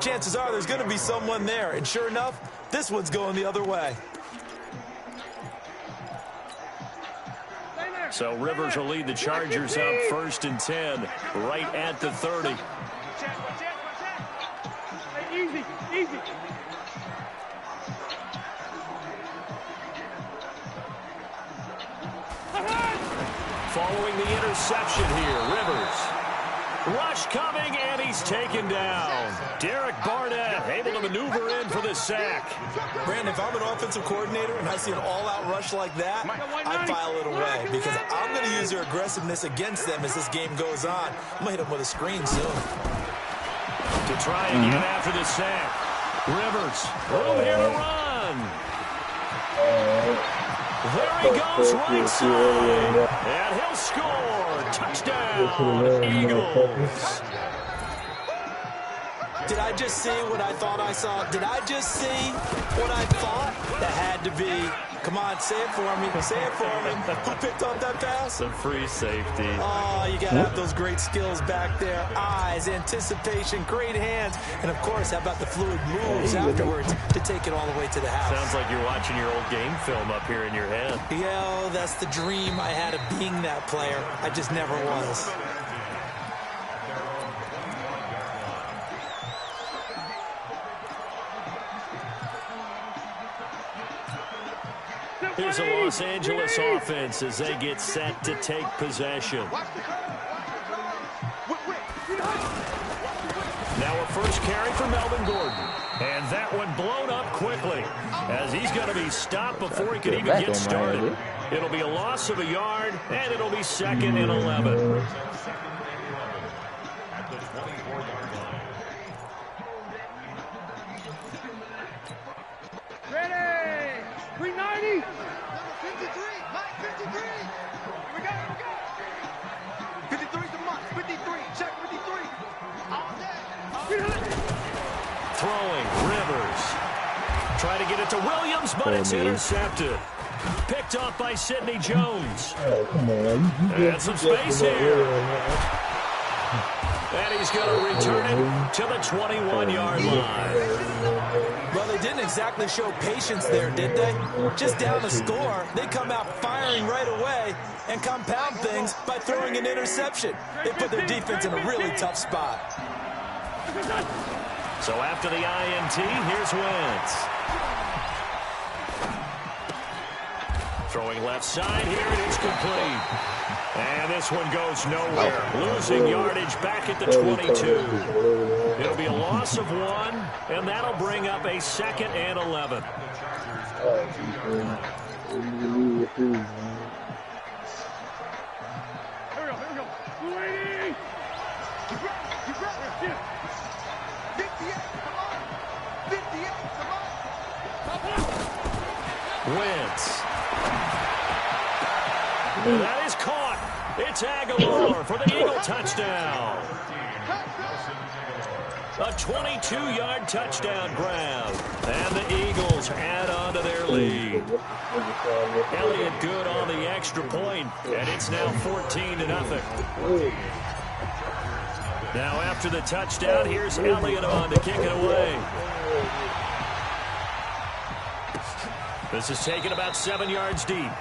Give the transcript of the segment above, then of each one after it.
chances are there's going to be someone there. And sure enough, this one's going the other way. So Rivers will lead the Chargers up 1st and 10, right at the 30. Easy, easy. Following the interception here, Rivers. Rush coming, and he's taken down. Derek Barnett able to maneuver in for the sack. Brandon, if I'm an offensive coordinator and I see an all-out rush like that, I file it away because I'm going to use their aggressiveness against them as this game goes on. I'm going to hit them with a screen soon. To try again after the sack. Rivers, room here to run. There he goes, right side. And he'll score. Touchdown, Eagles. Did I just see what I thought I saw? Did I just see what I thought? That had to be. Come on, say it for me. Say it for me. Who picked up that pass? The free safety. Oh, you got to have those great skills back there. Eyes, anticipation, great hands. And, of course, how about the fluid moves afterwards to take it all the way to the house? Sounds like you're watching your old game film up here in your head. Yeah, that's the dream I had of being that player. I just never was. Here's a Los Angeles offense as they get set to take possession. Now a first carry for Melvin Gordon. And that one blown up quickly as he's going to be stopped before he can even get started. It'll be a loss of a yard, and it'll be 2nd and 11. Ready? 390. 53, Mike, 53. Here we go, here we go. 53 to Mike, 53, check 53. All day. Throwing, Rivers. Try to get it to Williams, but it's intercepted. Picked off by Sidney Jones. And some space here. And he's going to return it to the 21-yard line. Well, they didn't exactly show patience there, did they? Just down a score, they come out firing right away and compound things by throwing an interception. They put their defense in a really tough spot. So after the INT, here's Wentz. Throwing left side here, and it's complete. And this one goes nowhere. Losing yardage back at the 22. It'll be a loss of 1, and that'll bring up a 2nd and 11. Here we go. 280. You ready? 58, come on. 58, come on. Wentz. That is caught. It's Aguilar for the Eagle touchdown. A 22-yard touchdown grab. And the Eagles add on to their lead. Elliott good on the extra point, and it's now 14-0. Now after the touchdown, here's Elliott on to kick it away. This is taken about 7 yards deep.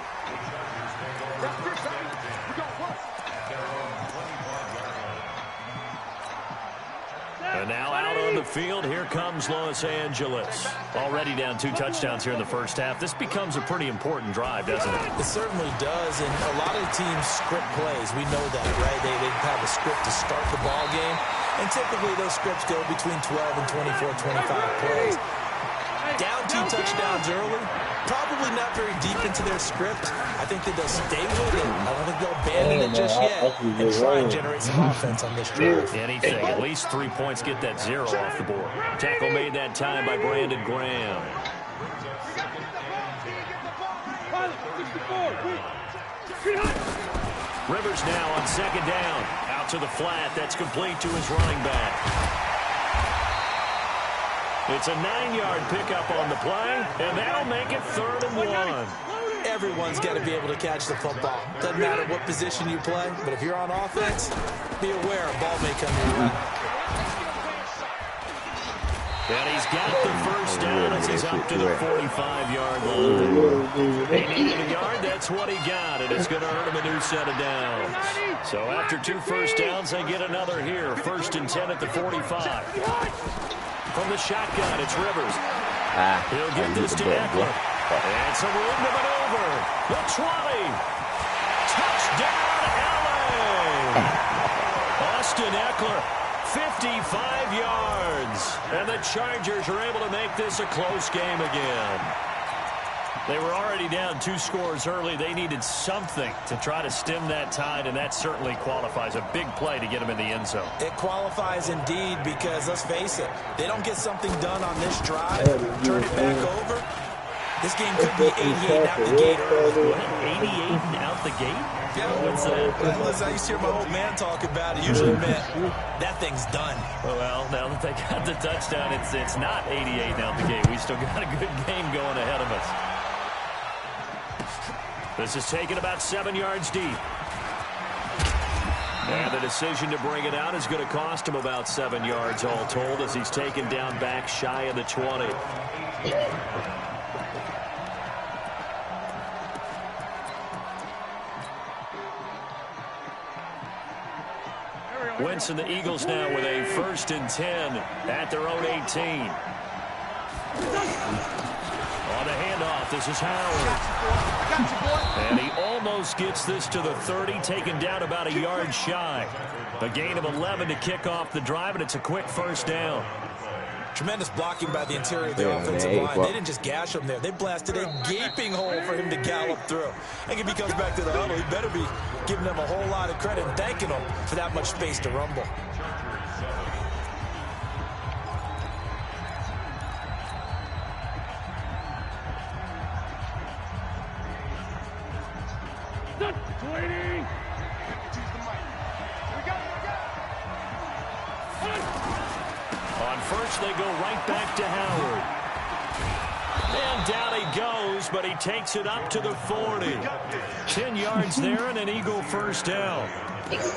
And now out on the field, here comes Los Angeles. Already down 2 touchdowns here in the first half. This becomes a pretty important drive, doesn't it? It certainly does, and a lot of teams script plays. We know that, right? They have a script to start the ball game, and typically those scripts go between 12 and 24, 25 plays. Down 2 touchdowns early, probably not very deep into their script. I think that they'll stay with it. I don't think they'll abandon it just yet and try and generate some offense on this drive. Anything, at least 3 points, get that 0 off the board. Tackle made that time by Brandon Graham. Rivers now on 2nd down. Out to the flat. That's complete to his running back. It's a 9-yard pickup on the play, and that'll make it 3rd and 1. Everyone's got to be able to catch the football. Doesn't matter what position you play, but if you're on offense, be aware a ball may come your way. And he's got the first down as he's up to the 45-yard line. They needed a yard. That's what he got, and it's going to earn him a new set of downs. So after 2 first downs, they get another here. 1st and 10 at the 45. From the shotgun, it's Rivers. He'll get this to Eckler. And some room to maneuver. The 20. Touchdown, LA. Austin Eckler, 55 yards. And the Chargers are able to make this a close game again. They were already down 2 scores early. They needed something to try to stem that tide, and that certainly qualifies. A big play to get them in the end zone. It qualifies indeed because, let's face it, they don't get something done on this drive, turn it back over. This game could be 88 out the gate early. 88 out the gate? Yeah, what's that? Listen, I used to hear my old man talk about it. Usually meant that thing's done. Well, now that they got the touchdown, it's not 88 out the gate. We still got a good game going ahead of us. This is taken about 7 yards deep. And the decision to bring it out is going to cost him about 7 yards all told as he's taken down back shy of the 20. Wentz and the Eagles now with a 1st and 10 at their own 18. On the handoff, this is Howard. And he almost gets this to the 30, taken down about a yard shy. A gain of 11 to kick off the drive, and it's a quick 1st down. Tremendous blocking by the interior of the offensive line. They didn't just gash him there. They blasted a gaping hole for him to gallop through. I think if he comes back to the huddle, he better be giving them a whole lot of credit and thanking them for that much space to rumble. They go right back to Howard. And down he goes, but he takes it up to the 40. 10 yards there and an Eagle 1st down.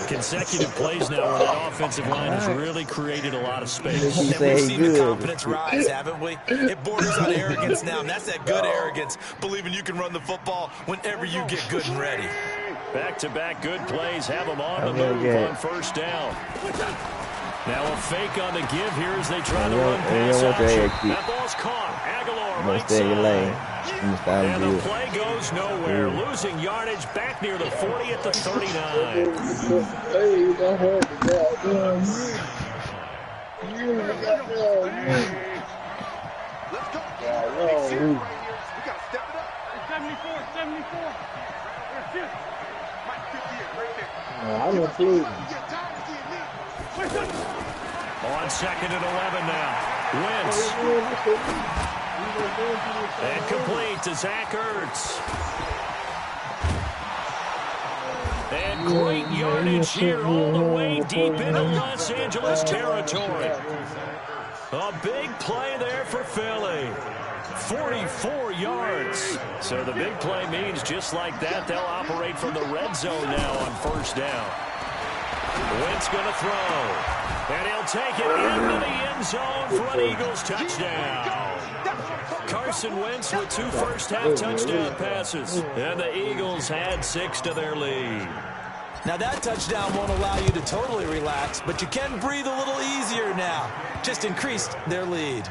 Consecutive plays now where that offensive line has really created a lot of space. And we've seen the confidence rise, haven't we? It borders on arrogance now, and that's that good arrogance, believing you can run the football whenever you get good and ready. Back-to-back good plays have them on the move on 1st down. Now a fake on the give here as they try to run pass action. That ball's caught. Aguilar right side. And the play goes nowhere. Losing yardage back near the 40 at the 39. Let's go. We got to step it up. 74. Mike 58 right there. I'm a fool. On 2nd and 11 now. Wentz. And complete to Zach Ertz. And great yardage here all the way deep into Los Angeles territory. A big play there for Philly. 44 yards. So the big play means just like that, they'll operate from the red zone now on 1st down. Wentz going to throw. And he'll take it into the end zone for an Eagles touchdown. Carson Wentz with 2 first-half touchdown passes. And the Eagles add 6 to their lead. Now that touchdown won't allow you to totally relax, but you can breathe a little easier now. Just increased their lead.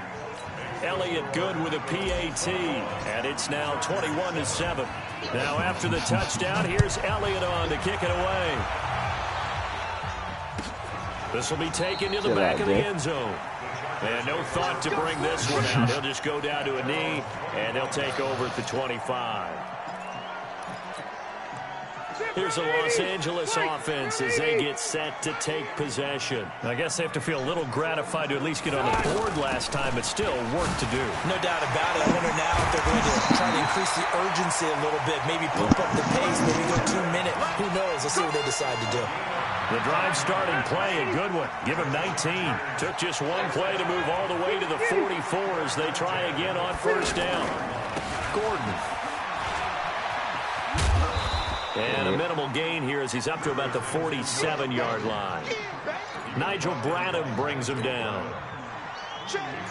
Elliott good with a PAT. And it's now 21-7. Now after the touchdown, here's Elliott on to kick it away. This will be taken to the back of the end zone. And no thought to bring this one out. He'll just go down to a knee, and they'll take over at the 25. Here's the Los Angeles offense as they get set to take possession. I guess they have to feel a little gratified to at least get on the board last time, but still work to do. No doubt about it. I wonder now if they're going to try to increase the urgency a little bit, maybe pump up the pace, maybe go 2 minute. Who knows? Let's see what they decide to do. The drive starting play, a good one. Give him 19. Took just one play to move all the way to the 44 as they try again on 1st down. Gordon. And a minimal gain here as he's up to about the 47-yard line. Nigel Bradham brings him down.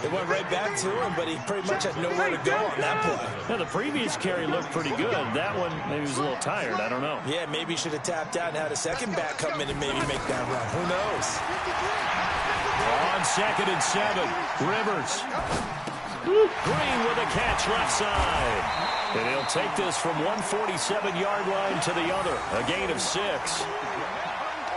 It went right back to him, but he pretty much had nowhere to go on that play. Now, the previous carry looked pretty good. That one, maybe he was a little tired. I don't know. Yeah, maybe he should have tapped out and had a second back come in and maybe make that run. Who knows? On 2nd and 7, Rivers. Green with a catch left side. And he'll take this from 147-yard line to the other. A gain of 6.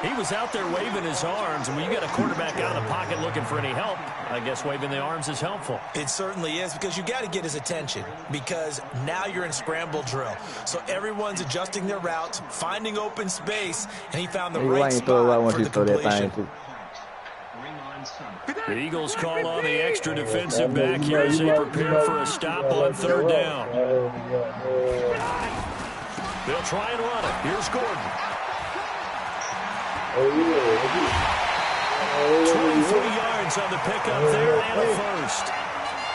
He was out there waving his arms, and when you get a quarterback out of the pocket looking for any help, I guess waving the arms is helpful. It certainly is, because you got to get his attention, because now you're in scramble drill. So everyone's adjusting their routes, finding open space, and he found the right spot for the completion. The Eagles call on the extra defensive back here as they prepare for a stop on 3rd down. They'll try and run it. Here's Gordon. 24 yards on the pickup there and a first.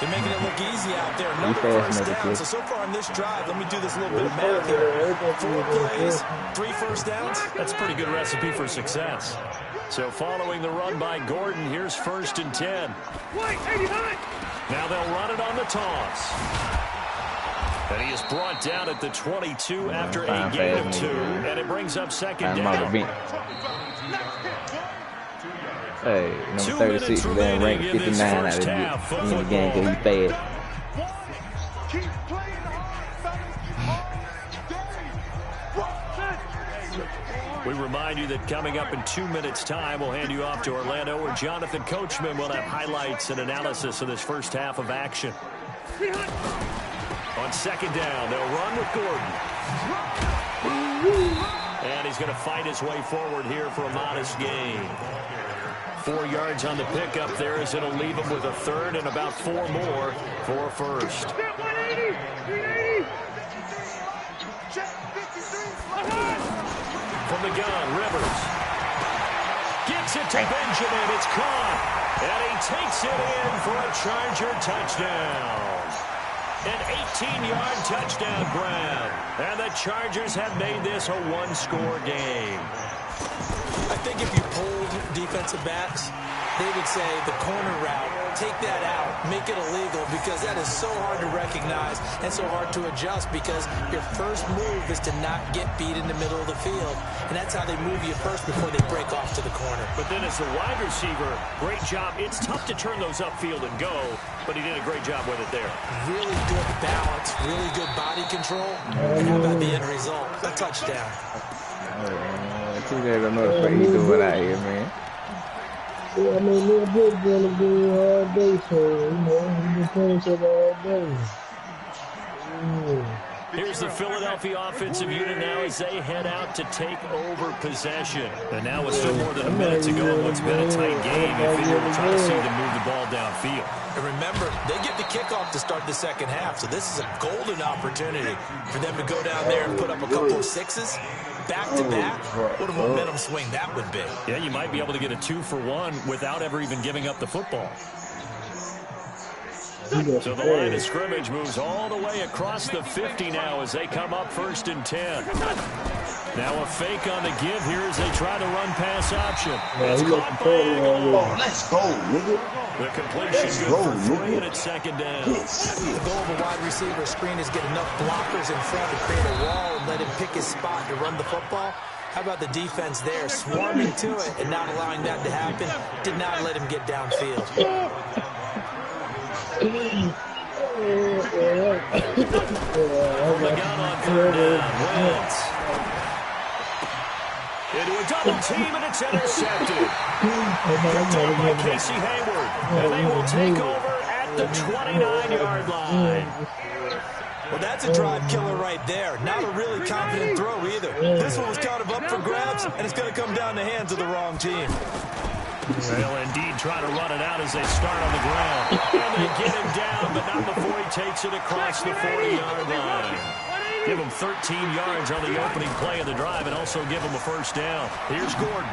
They're making it look easy out there. Another first down. So far on this drive, let me do this little bit of math here. 4 plays, 3 first downs. That's a pretty good recipe for success. So following the run by Gordon, here's 1st and 10. Now they'll run it on the toss. And he is brought down at the 22 after a gain of 2, and it brings up 2nd down. Hey, number 36 was then ranked 59 out of the game because he fast. We remind you that coming up in 2 minutes' time, we'll hand you off to Orlando, where Jonathan Coachman will have highlights and analysis of this first half of action. On 2nd down, they'll run with Gordon. And he's going to fight his way forward here for a modest gain. 4 yards on the pickup there as it'll leave him with a 3rd and about 4 more for a first. From the gun, Rivers. Gets it to Benjamin. It's caught. And he takes it in for a Charger touchdown. An 18-yard touchdown grab. And the Chargers have made this a 1-score game. I think if you polled defensive backs, they would say the corner route, take that out, make it illegal, because that is so hard to recognize and so hard to adjust, because your first move is to not get beat in the middle of the field, and that's how they move you first before they break off to the corner. But then as the wide receiver, great job. It's tough to turn those upfield and go, but he did a great job with it there. Really good balance, really good body control, and how about the end result? A touchdown. You never know what he's doing out here, man. Yeah, I mean, Lil Brooks gonna be all day, so, you know, he's been playing each other all day. Here's the Philadelphia offensive unit now as they head out to take over possession. And now with still more than a minute to go in what's been a tight game, you figure we'll try to see them move the ball downfield. And remember, they get the kickoff to start the second half, so this is a golden opportunity for them to go down there and put up a couple of 6s. Back-to-back, what a momentum swing that would be. Yeah, you might be able to get a 2-for-1 without ever even giving up the football. So the line of scrimmage moves all the way across the 50 now as they come up 1st and 10. Now a fake on the give here as they try to run pass option. It's caught by Eagle. Oh, let's go, nigga. The completion good for 3, and it's 2nd down. The goal of a wide receiver screen is get enough blockers in front to create a wall and let him pick his spot to run the football. How about the defense there, swarming to it and not allowing that to happen? Did not let him get downfield. From the gun on 3rd down, Wentz. Into a double team, and it's intercepted. Picked up by Casey Hayward, and they will take over at the 29-yard line. Well, that's a drive killer right there. Not a really confident throw either. This one was kind of up for grabs, and it's going to come down the hands of the wrong team. They'll indeed try to run it out as they start on the ground. And they get him down, but not before he takes it across the 40-yard line. Give him 13 yards on the opening play of the drive and also give him a first down. Here's Gordon.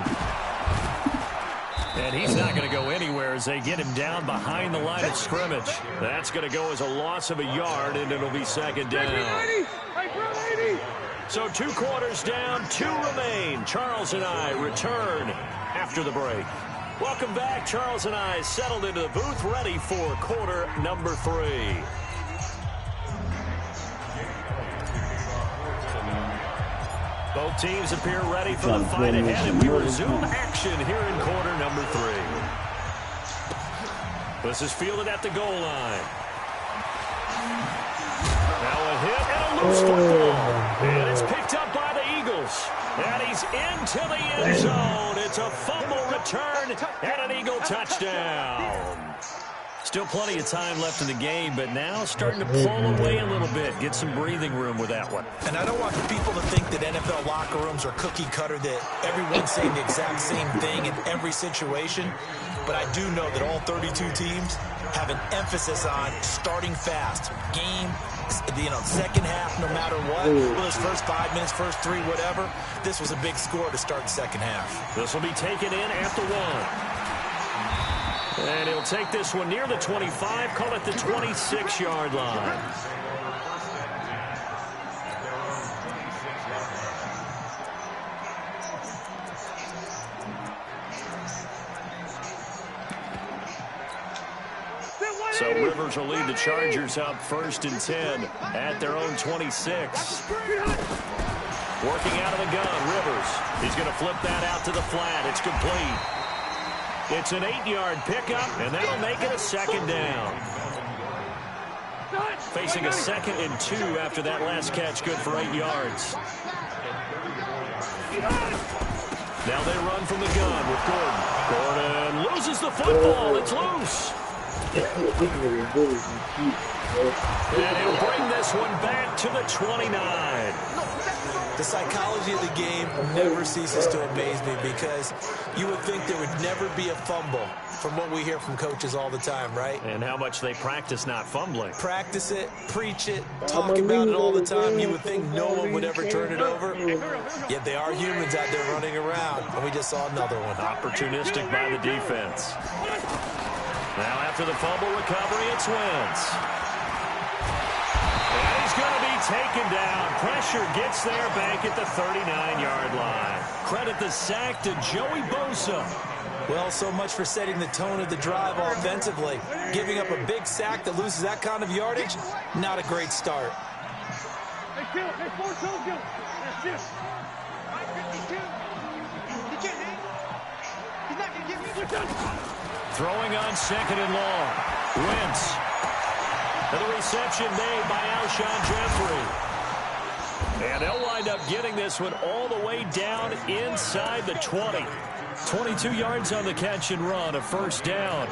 And he's not going to go anywhere as they get him down behind the line of scrimmage. That's going to go as a loss of a yard, and it'll be 2nd down. So 2 quarters down, 2 remain. Charles and I return after the break. Welcome back. Charles and I settled into the booth, ready for quarter number 3. Both teams appear ready for the fight ahead, and we resume action here in quarter number 3. This is fielded at the goal line. Now a hit and a loose football. And it's picked up by the Eagles. And he's into the end zone. It's a fumble return and an Eagle touchdown. Still plenty of time left in the game, but now starting to pull away a little bit. Get some breathing room with that one. And I don't want people to think that NFL locker rooms are cookie cutter, that everyone's saying the exact same thing in every situation. But I do know that all 32 teams have an emphasis on starting fast. Game, second half, no matter what. Well, those first 5 minutes, first 3, whatever. This was a big score to start the second half. This will be taken in at the 1. And he'll take this one near the 25, call it the 26-yard line. So Rivers will lead the Chargers up 1st and 10 at their own 26. Working out of the gun, Rivers. He's going to flip that out to the flat. It's complete. It's an 8-yard pickup, and that'll make it a 2nd down. Facing a 2nd and 2 after that last catch, good for 8 yards. Now they run from the gun with Gordon. Gordon loses the football. It's loose. And he'll bring this one back to the 29. The psychology of the game never ceases to amaze me, because you would think there would never be a fumble from what we hear from coaches all the time, right? And how much they practice not fumbling. Practice it, preach it, talk about it all the time. You would think no one would ever turn it over. Yet they are humans out there running around, and we just saw another one. Opportunistic by the defense. Now after the fumble recovery, it's Wentz. And he's going to be taken down. Pressure gets there back at the 39-yard line. Credit the sack to Joey Bosa. Well, so much for setting the tone of the drive offensively. Giving up a big sack that loses that kind of yardage, not a great start. Hey, kill. Hey, force him, kill. That's it. 52. He can't hang. He's not going to give me the touchdown. Throwing on 2nd and long. Wentz. And the reception made by Alshon Jeffrey. And they'll wind up getting this one all the way down inside the 20. 22 yards on the catch and run, a 1st down.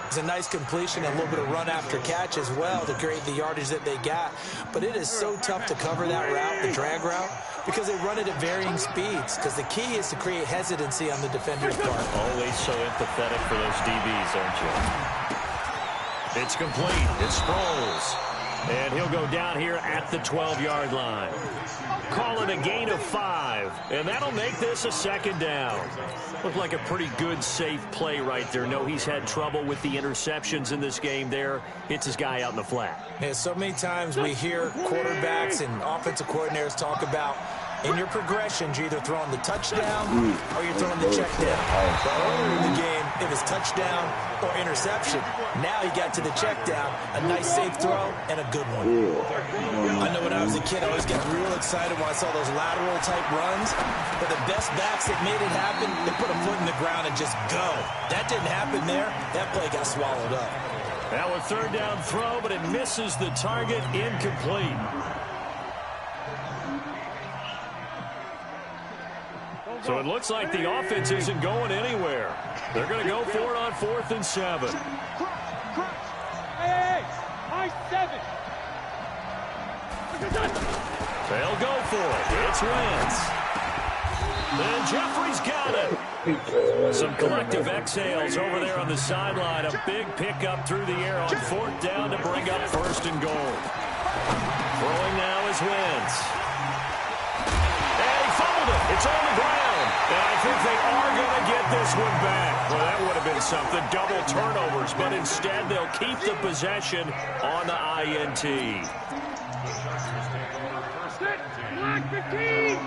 It's a nice completion, and a little bit of run after catch as well to create the yardage that they got. But it is so tough to cover that route, the drag route, because they run it at varying speeds. Because the key is to create hesitancy on the defender's part. Always so empathetic for those DBs, aren't you? It's complete. It's Sproles. And he'll go down here at the 12-yard line. Call it a gain of 5. And that'll make this a 2nd down. Looked like a pretty good, safe play right there. No, he's had trouble with the interceptions in this game there. Hits his guy out in the flat. Yeah, so many times we hear quarterbacks and offensive coordinators talk about, in your progressions, you're either throwing the touchdown or you're throwing the check down. But earlier in the game, it was touchdown or interception. Now he got to the check down, a nice safe throw, and a good one. I know when I was a kid, I always got real excited when I saw those lateral type runs. But the best backs that made it happen, they put a foot in the ground and just go. That didn't happen there. That play got swallowed up. Now a 3rd down throw, but it misses the target, incomplete. So it looks like the offense isn't going anywhere. They're going to go for it on 4th and 7. Hey, high 7. They'll go for it. It's Wentz. And Jeffrey's got it. Some collective exhales over there on the sideline. A big pickup through the air on 4th down to bring up 1st and goal. Throwing now is Wentz. And he fumbled it. It's on the ground. And I think they are going to get this one back. Well, that would have been something. Double turnovers. But instead, they'll keep the possession on the INT. Black 15.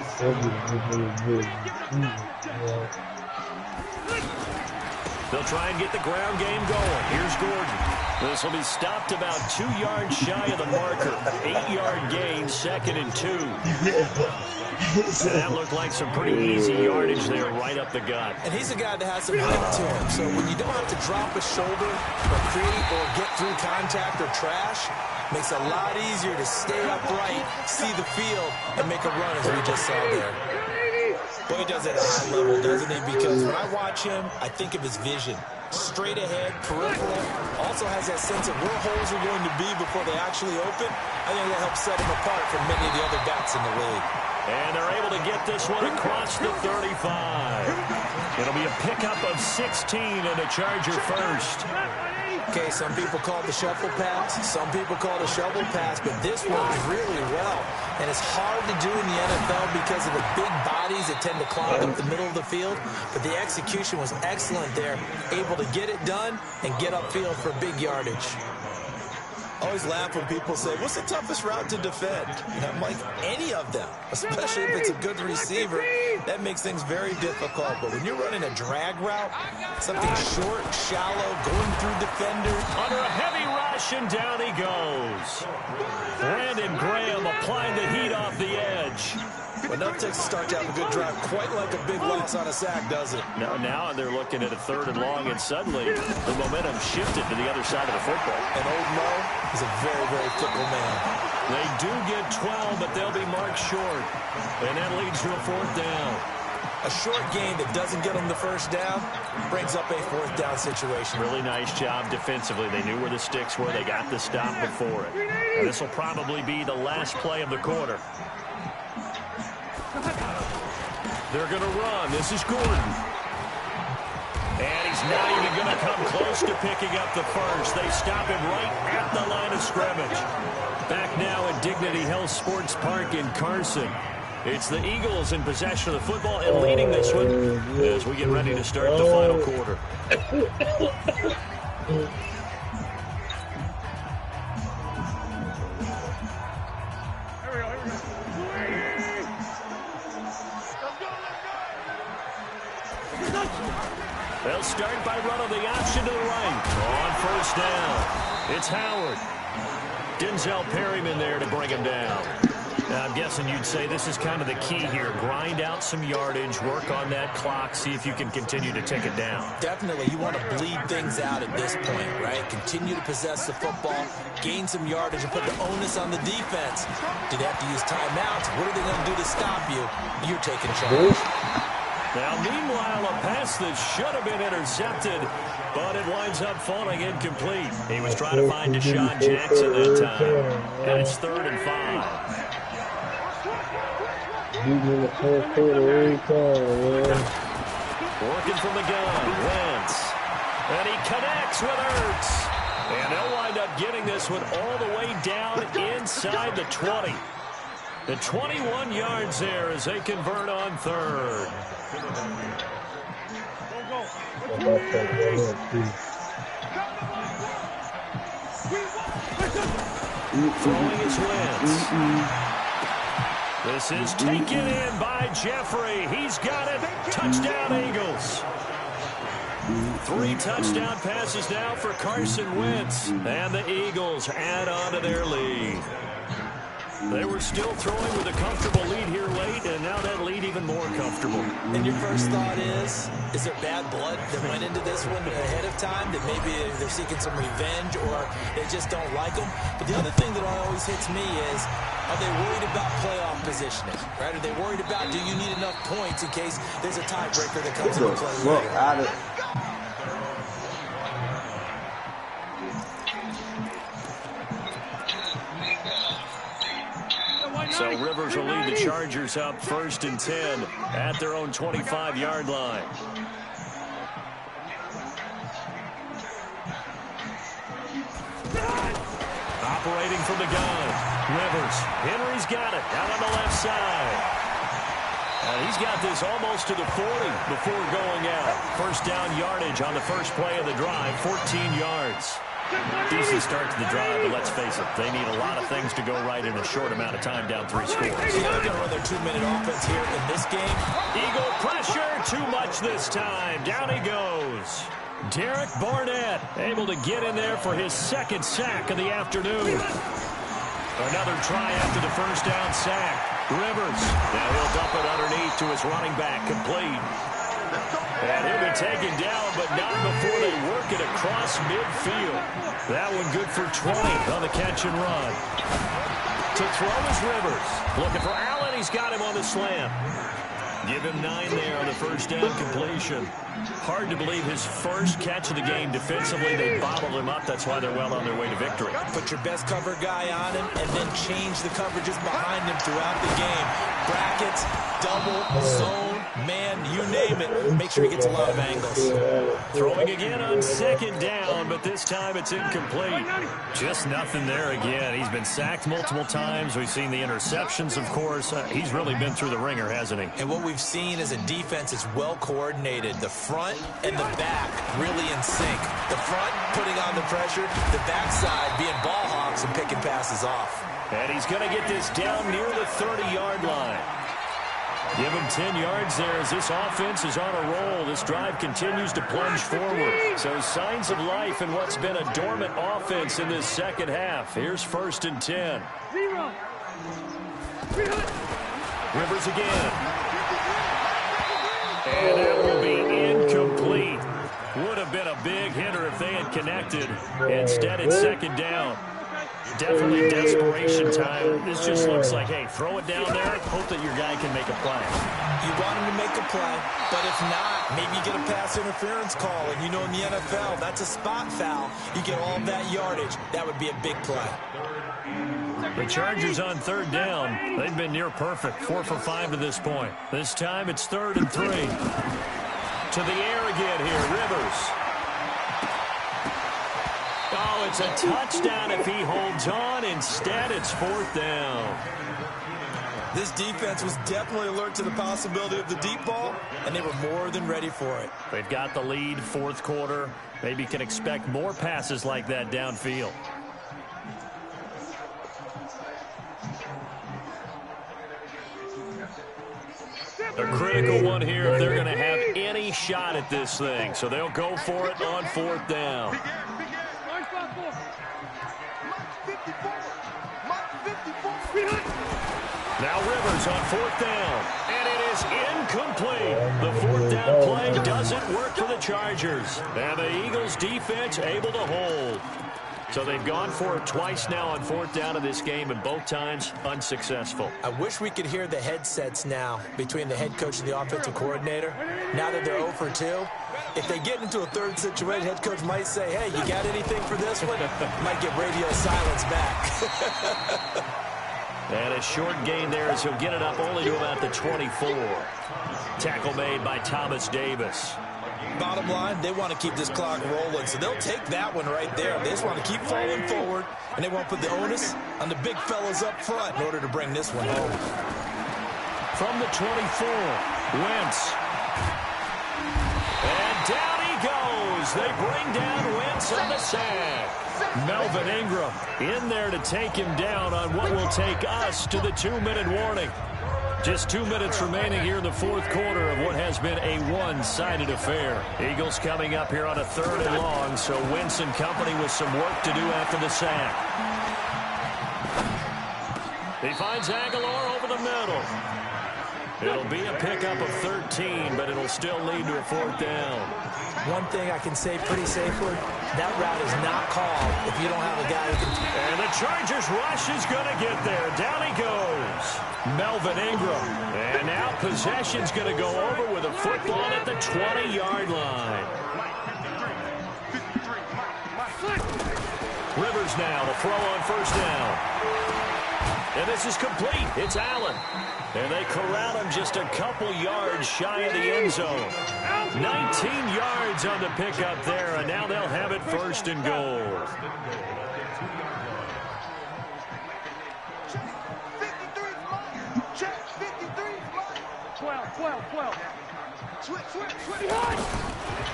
They'll try and get the ground game going. Here's Gordon. This will be stopped about 2 yards shy of the marker. 8-yard gain, 2nd and 2. And that looked like some pretty easy yardage there right up the gut. And he's a guy that has some height to him. So when you don't have to drop a shoulder or create or get through contact or trash, makes it a lot easier to stay upright, see the field, and make a run as we just saw there. Boy, he does it at a high level, doesn't he? Because when I watch him, I think of his vision. Straight ahead, peripheral, also has that sense of where holes are going to be before they actually open. I think that helps set him apart from many of the other backs in the league. And they're able to get this one across the 35. It'll be a pickup of 16 and a Charger first. Okay, some people call it the shuffle pass. Some people call it a shovel pass, but this works really well. And it's hard to do in the NFL because of the big bodies that tend to clog up the middle of the field. But the execution was excellent there, able to get it done and get upfield for big yardage. I always laugh when people say, what's the toughest route to defend? And I'm like, any of them, especially if it's a good receiver. That makes things very difficult. But when you're running a drag route, something short, shallow, going through defenders. Under a heavy rush, and down he goes. Brandon Graham applying the heat off the edge. But enough takes to start to have a good drive, quite like a big loss on a sack, does it? No, now they're looking at a 3rd and long, and suddenly the momentum shifted to the other side of the football. And old Mo is a very, very fickle man. They do get 12, but they'll be marked short. And that leads to a 4th down. A short gain that doesn't get them the first down brings up a 4th down situation. Really nice job defensively. They knew where the sticks were. They got the stop before it. And this will probably be the last play of the quarter. They're going to run. This is Gordon. And he's not even going to come close to picking up the first. They stop him right at the line of scrimmage. Back now at Dignity Health Sports Park in Carson. It's the Eagles in possession of the football and leading this one as we get ready to start the final quarter. They'll start by running the option to the right. On 1st down, it's Howard. Denzel Perryman there to bring him down. Now, I'm guessing you'd say this is kind of the key here. Grind out some yardage, work on that clock, see if you can continue to tick it down. Definitely. You want to bleed things out at this point, right? Continue to possess the football, gain some yardage, and put the onus on the defense. Do they have to use timeouts? What are they going to do to stop you? You're taking charge. Now, meanwhile, a pass that should have been intercepted, but it winds up falling incomplete. He was trying to find Deshaun Jackson that time. And it's 3rd and 5. Working from the gun, Wentz. And he connects with Ertz. And they'll wind up getting this one all the way down inside the 20. The 21 yards there as they convert on 3rd. Throwing his Wentz. This is taken in by Jeffrey. He's got it. Touchdown, Eagles. 3 touchdown passes now for Carson Wentz. And the Eagles add on to their lead. They were still throwing with a comfortable lead here late, and now that lead even more comfortable. And your first thought is there bad blood that went into this one ahead of time, that maybe they're seeking some revenge or they just don't like them? But the other thing that always hits me is, are they worried about playoff positioning, right? Are they worried about, do you need enough points in case there's a tiebreaker that comes into play later? So Rivers will lead the Chargers up 1st and 10 at their own 25-yard line. Operating from the gun, Rivers. Henry's got it out on the left side. He's got this almost to the 40 before going out. 1st down yardage on the first play of the drive, 14 yards. Decent start to the drive, but let's face it, they need a lot of things to go right in a short amount of time, down 3 scores. They're going to run their 2-minute offense here in this game. Eagle pressure, too much this time. Down he goes. Derek Barnett able to get in there for his second sack of the afternoon. Another try after the first down sack. Rivers. Now he'll dump it underneath to his running back. Complete. And he'll be taken down, but not before they work it across midfield. That one good for 20 on the catch and run. To throw is Rivers. Looking for Allen. He's got him on the slant. Give him 9 there on the first down completion. Hard to believe his first catch of the game defensively. They bottled him up. That's why they're well on their way to victory. Put your best cover guy on him and then change the coverages behind him throughout the game. Brackets, double, zone, man, you name it. Make sure he gets a lot of angles. Throwing again on second down, but this time it's incomplete. Just nothing there again. He's been sacked multiple times. We've seen the interceptions, of course. He's really been through the ringer, hasn't he? And what we've seen is a defense is well coordinated. The front and the back really in sync. The front putting on the pressure, the backside being ball hawks and picking passes off. And he's going to get this down near the 30-yard line. Give him 10 yards there as this offense is on a roll. This drive continues to plunge forward. So signs of life in what's been a dormant offense in this second half. Here's 1st and 10. Rivers again. And that will be incomplete. Would have been a big hitter if they had connected. Instead, it's second down. Definitely desperation time. This just looks like, hey, throw it down there. Hope that your guy can make a play. You want him to make a play, but if not, maybe you get a pass interference call. And you know in the NFL, that's a spot foul. You get all that yardage. That would be a big play. The Chargers on 3rd down. They've been near perfect. 4 for 5 to this point. This time it's 3rd and 3. To the air again here, Rivers. Oh, it's a touchdown if he holds on. Instead, it's 4th down. This defense was definitely alert to the possibility of the deep ball, and they were more than ready for it. They've got the lead, 4th quarter. Maybe can expect more passes like that downfield. A critical one here if they're going to have any shot at this thing. So they'll go for it on 4th down. Now Rivers on 4th down. And it is incomplete. The 4th down play doesn't work for the Chargers. And the Eagles defense able to hold. So they've gone for it twice now on 4th down in this game, and both times unsuccessful. I wish we could hear the headsets now between the head coach and the offensive coordinator. Now that they're 0 for 2, if they get into a third situation, head coach might say, hey, you got anything for this one? Might get radio silence back. And a short gain there as he'll get it up only to about the 24. Tackle made by Thomas Davis. Bottom line, they want to keep this clock rolling, so they'll take that one right there. They just want to keep falling forward, and they want to put the onus on the big fellas up front in order to bring this one home. From the 24, Wentz. And down he goes. They bring down Wentz on the sack. Melvin Ingram in there to take him down on what will take us to the 2-minute warning. Just 2 minutes remaining here in the 4th quarter of what has been a one-sided affair. Eagles coming up here on a 3rd and long, so Wentz and company with some work to do after the sack. He finds Aguilar over the middle. It'll be a pickup of 13, but it'll still lead to a 4th down. One thing I can say pretty safely, that route is not called if you don't have a guy who can... And the Chargers rush is going to get there. Down he goes. Melvin Ingram. And now possession's going to go over with a football at the 20-yard line. Rivers now to throw on 1st down. And this is complete. It's Allen. And they corral him just a couple yards shy of the end zone. 19 yards on the pickup there, and now they'll have it 1st and goal. 12.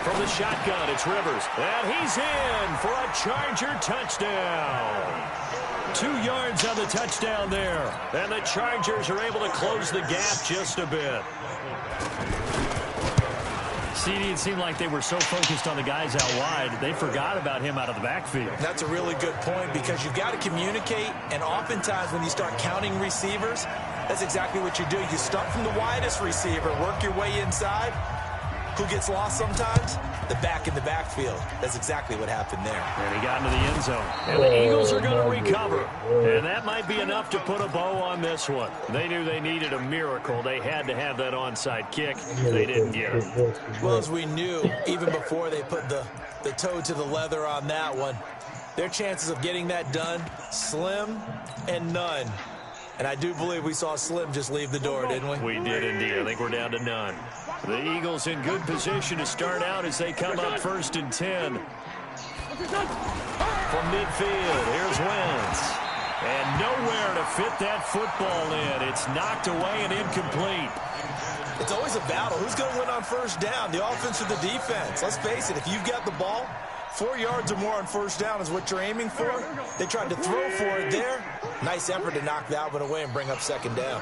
From the shotgun, it's Rivers. And he's in for a Charger touchdown. 2 yards on the touchdown there. And the Chargers are able to close the gap just a bit. CD, it seemed like they were so focused on the guys out wide, they forgot about him out of the backfield. That's a really good point because you've got to communicate, and oftentimes when you start counting receivers, that's exactly what you do. You start from the widest receiver, work your way inside. Who gets lost sometimes? The back in the backfield. That's exactly what happened there. And he got into the end zone. And the Eagles are going to recover. And that might be enough to put a bow on this one. They knew they needed a miracle. They had to have that onside kick. They didn't get it. Well, as we knew, even before they put the toe to the leather on that one, their chances of getting that done, slim and none. And I do believe we saw Slim just leave the door, didn't we? We did indeed. I think we're down to none. The Eagles in good position to start out as they come up 1st and 10. From midfield, here's Wentz. And nowhere to fit that football in. It's knocked away and incomplete. It's always a battle. Who's going to win on 1st down, the offense or the defense? Let's face it, if you've got the ball, 4 yards or more on 1st down is what you're aiming for. They tried to throw for it there. Nice effort to knock that one away and bring up 2nd down.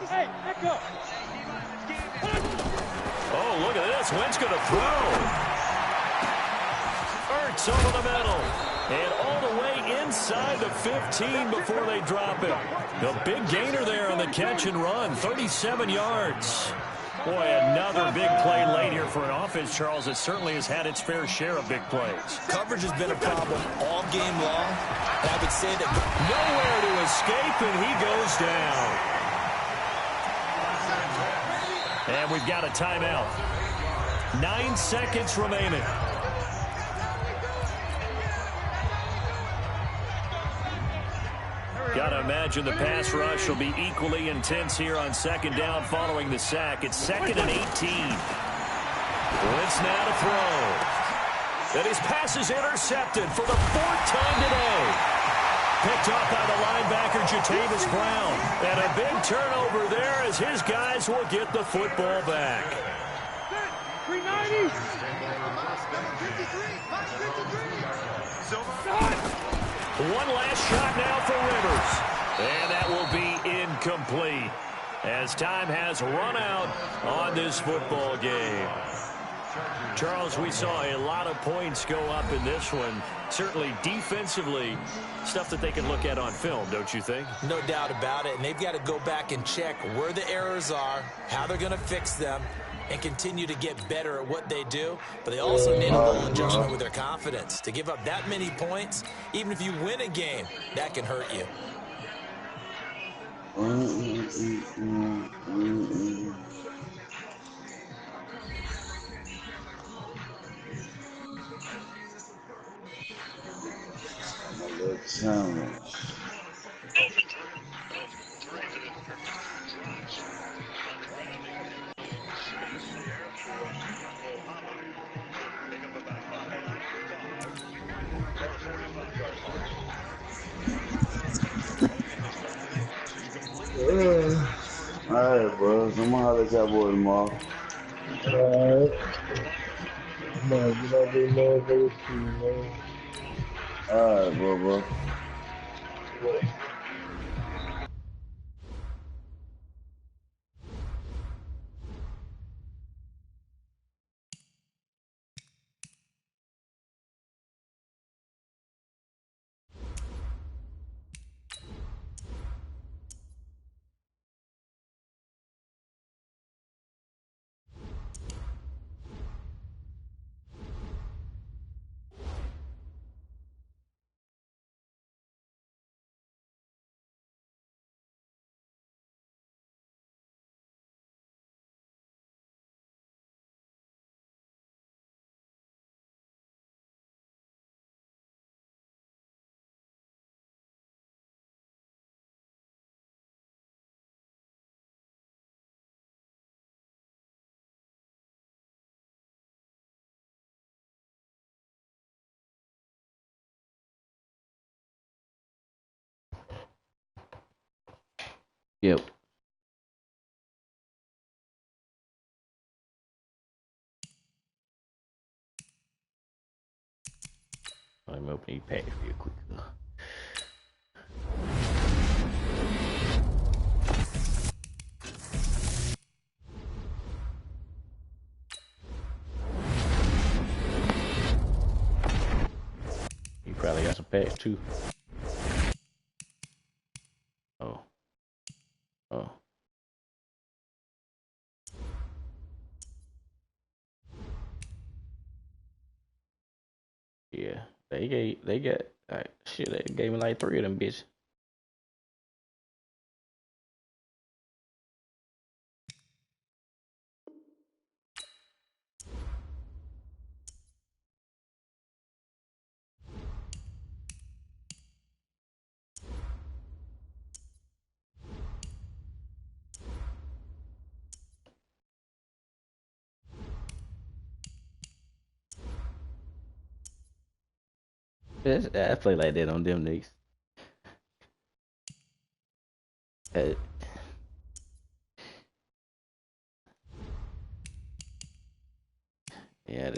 Hey, echo. Oh, look at this. Wentz going to throw. Ertz over the middle. And all the way inside the 15 before they drop it. The big gainer there on the catch and run. 37 yards. Boy, another big play late here for an offense, Charles, that certainly has had its fair share of big plays. Coverage has been a problem all game long. And I would say that nowhere to escape, and he goes down. And we've got a timeout. 9 seconds remaining. Got to imagine the pass rush will be equally intense here on 2nd down following the sack. It's 2nd and 18. Wentz now to throw. And his pass is intercepted for the 4th time today. Picked off by the linebacker, Jatavis Brown. And a big turnover there as his guys will get the football back. 390. One last shot now for Rivers. And that will be incomplete as time has run out on this football game. Charles, we saw a lot of points go up in this one. Certainly defensively, stuff that they can look at on film, don't you think? No doubt about it. And they've got to go back and check where the errors are, how they're going to fix them, and continue to get better at what they do. But they also need a little adjustment with their confidence. To give up that many points, even if you win a game, that can hurt you. Alright, bro. I'm gonna holler at y'all boys tomorrow. Alright. Man, you know, they love those two, man. Alright, bro. Yep. I'm opening your page real quick. probably got some packs too. Oh. Oh. Yeah. They got shit, they gave me like 3 of them bitches. I play like that on them niggas. Yeah,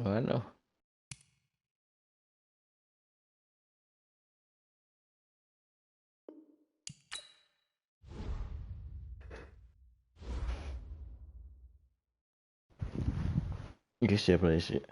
I know. You can still play shit.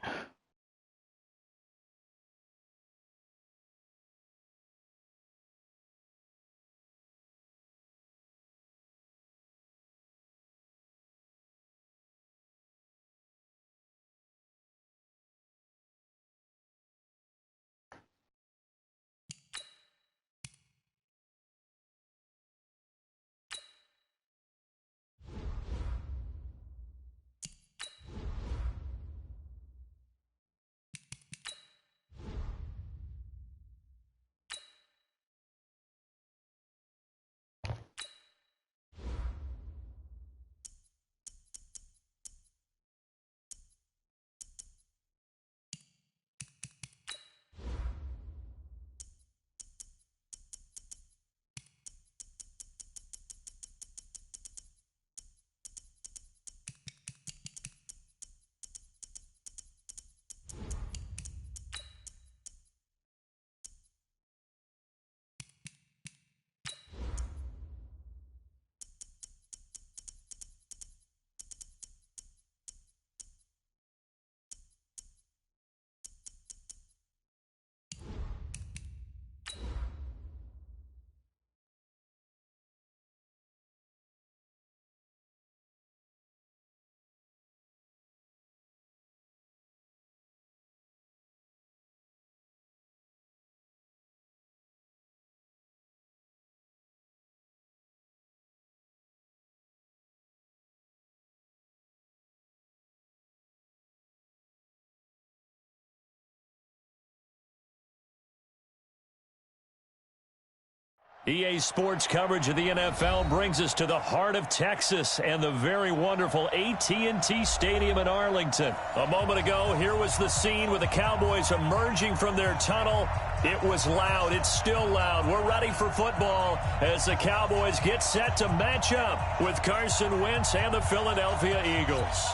EA Sports coverage of the NFL brings us to the heart of Texas and the very wonderful AT&T Stadium in Arlington. A moment ago, here was the scene with the Cowboys emerging from their tunnel. It was loud. It's still loud. We're ready for football as the Cowboys get set to match up with Carson Wentz and the Philadelphia Eagles.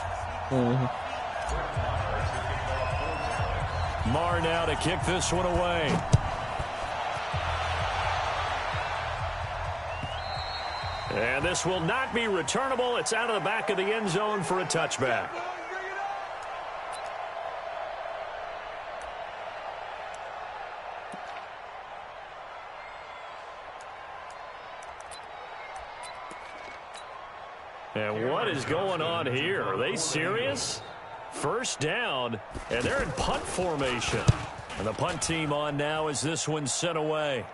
Marr now to kick this one away. And this will not be returnable. It's out of the back of the end zone for a touchback. And what is going on here? Are they serious? First down, and they're in punt formation. And the punt team on now as this one's sent away.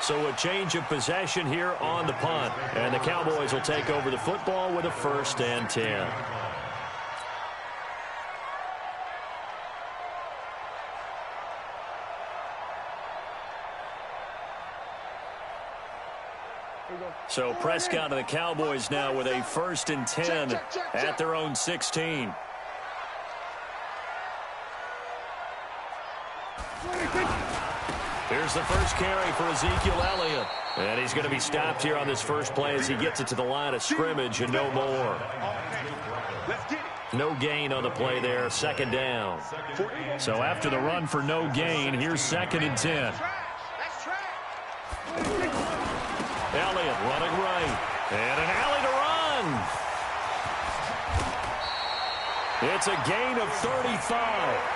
So a change of possession here on the punt. And the Cowboys will take over the football with a 1st and 10. So Prescott and the Cowboys now with a 1st and 10 at their own 16. Here's the first carry for Ezekiel Elliott. And he's going to be stopped here on this first play as he gets it to the line of scrimmage and no more. No gain on the play there, 2nd down. So after the run for no gain, here's 2nd and 10. Elliott running right. And an alley to run. It's a gain of 35.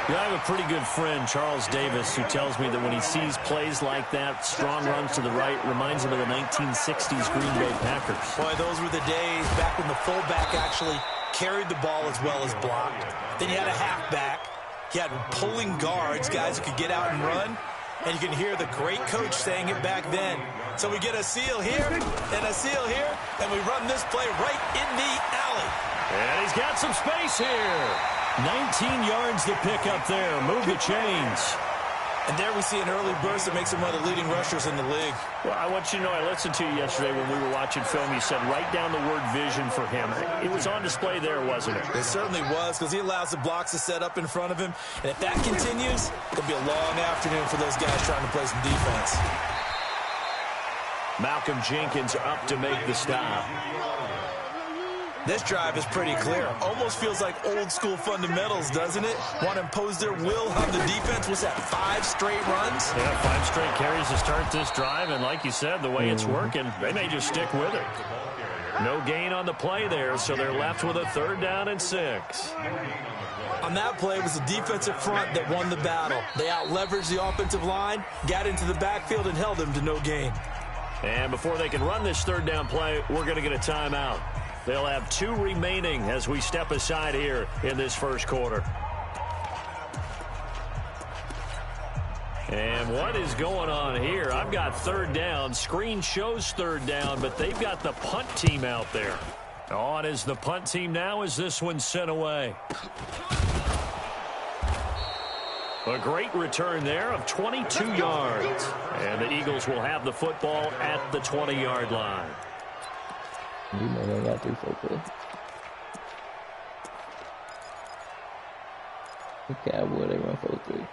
Yeah, I have a pretty good friend, Charles Davis, who tells me that when he sees plays like that, strong runs to the right, reminds him of the 1960s Green Bay Packers. Boy, those were the days back when the fullback actually carried the ball as well as blocked. Then you had a halfback. You had pulling guards, guys who could get out and run. And you can hear the great coach saying it back then. So we get a seal here and a seal here, and we run this play right in the alley. And he's got some space here. 19 yards to pick up there. Move the chains. And there we see an early burst that makes him one of the leading rushers in the league. Well, I want you to know, I listened to you yesterday when we were watching film. You said write down the word vision for him. It was on display there, wasn't it? It certainly was, because he allows the blocks to set up in front of him. And if that continues, it'll be a long afternoon for those guys trying to play some defense. Malcolm Jenkins up to make the stop. This drive is pretty clear. Almost feels like old school fundamentals, doesn't it? Want to impose their will on the defense. Was that 5 straight runs? Yeah, 5 straight carries to start this drive. And like you said, the way it's working, they may just stick with it. No gain on the play there, so they're left with a 3rd down and 6. On that play, it was the defensive front that won the battle. They out-leveraged the offensive line, got into the backfield, and held them to no gain. And before they can run this 3rd down play, we're going to get a timeout. They'll have 2 remaining as we step aside here in this first quarter. And what is going on here? I've got 3rd down. Screen shows 3rd down, but they've got the punt team out there. On is the punt team now as this one's sent away. A great return there of 22 yards. And the Eagles will have the football at the 20-yard line. You know they got 3 4 The Cowboy, they run 4-3.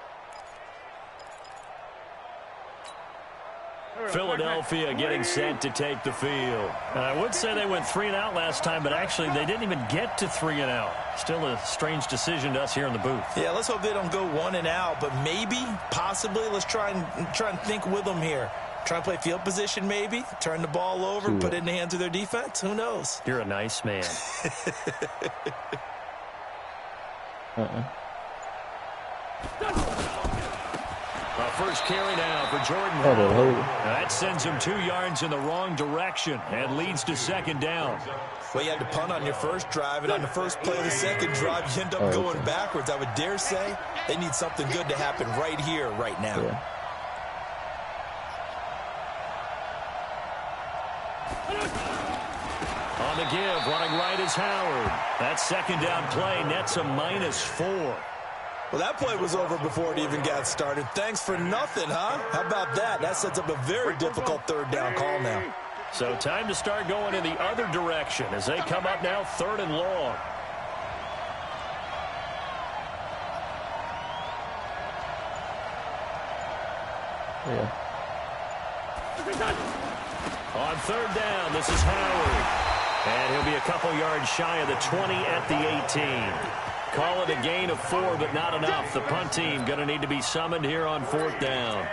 Philadelphia getting set to take the field. I would say they went 3 and out last time, but actually they didn't even get to 3 and out. Still a strange decision to us here in the booth. Yeah, let's hope they don't go 1 and out, but maybe, possibly, let's try and think with them here. Try and play field position maybe, turn the ball over, put it in the hands of their defense. Who knows? You're a nice man. First carry now for Jordan Howard. That sends him 2 yards in the wrong direction and leads to 2nd down. Well, you had to punt on your first drive, and on the first play of the second drive, you end up going backwards. I would dare say they need something good to happen right here, right now. Yeah. On the give, running right is Howard. That 2nd down play nets a -4. Well, that play was over before it even got started. Thanks for nothing, huh? How about that? That sets up a very difficult 3rd down call now. So time to start going in the other direction as they come up now 3rd and long. Yeah. On 3rd down, this is Howard. And he'll be a couple yards shy of the 20 at the 18. Call it a gain of 4, but not enough. The punt team going to need to be summoned here on 4th down.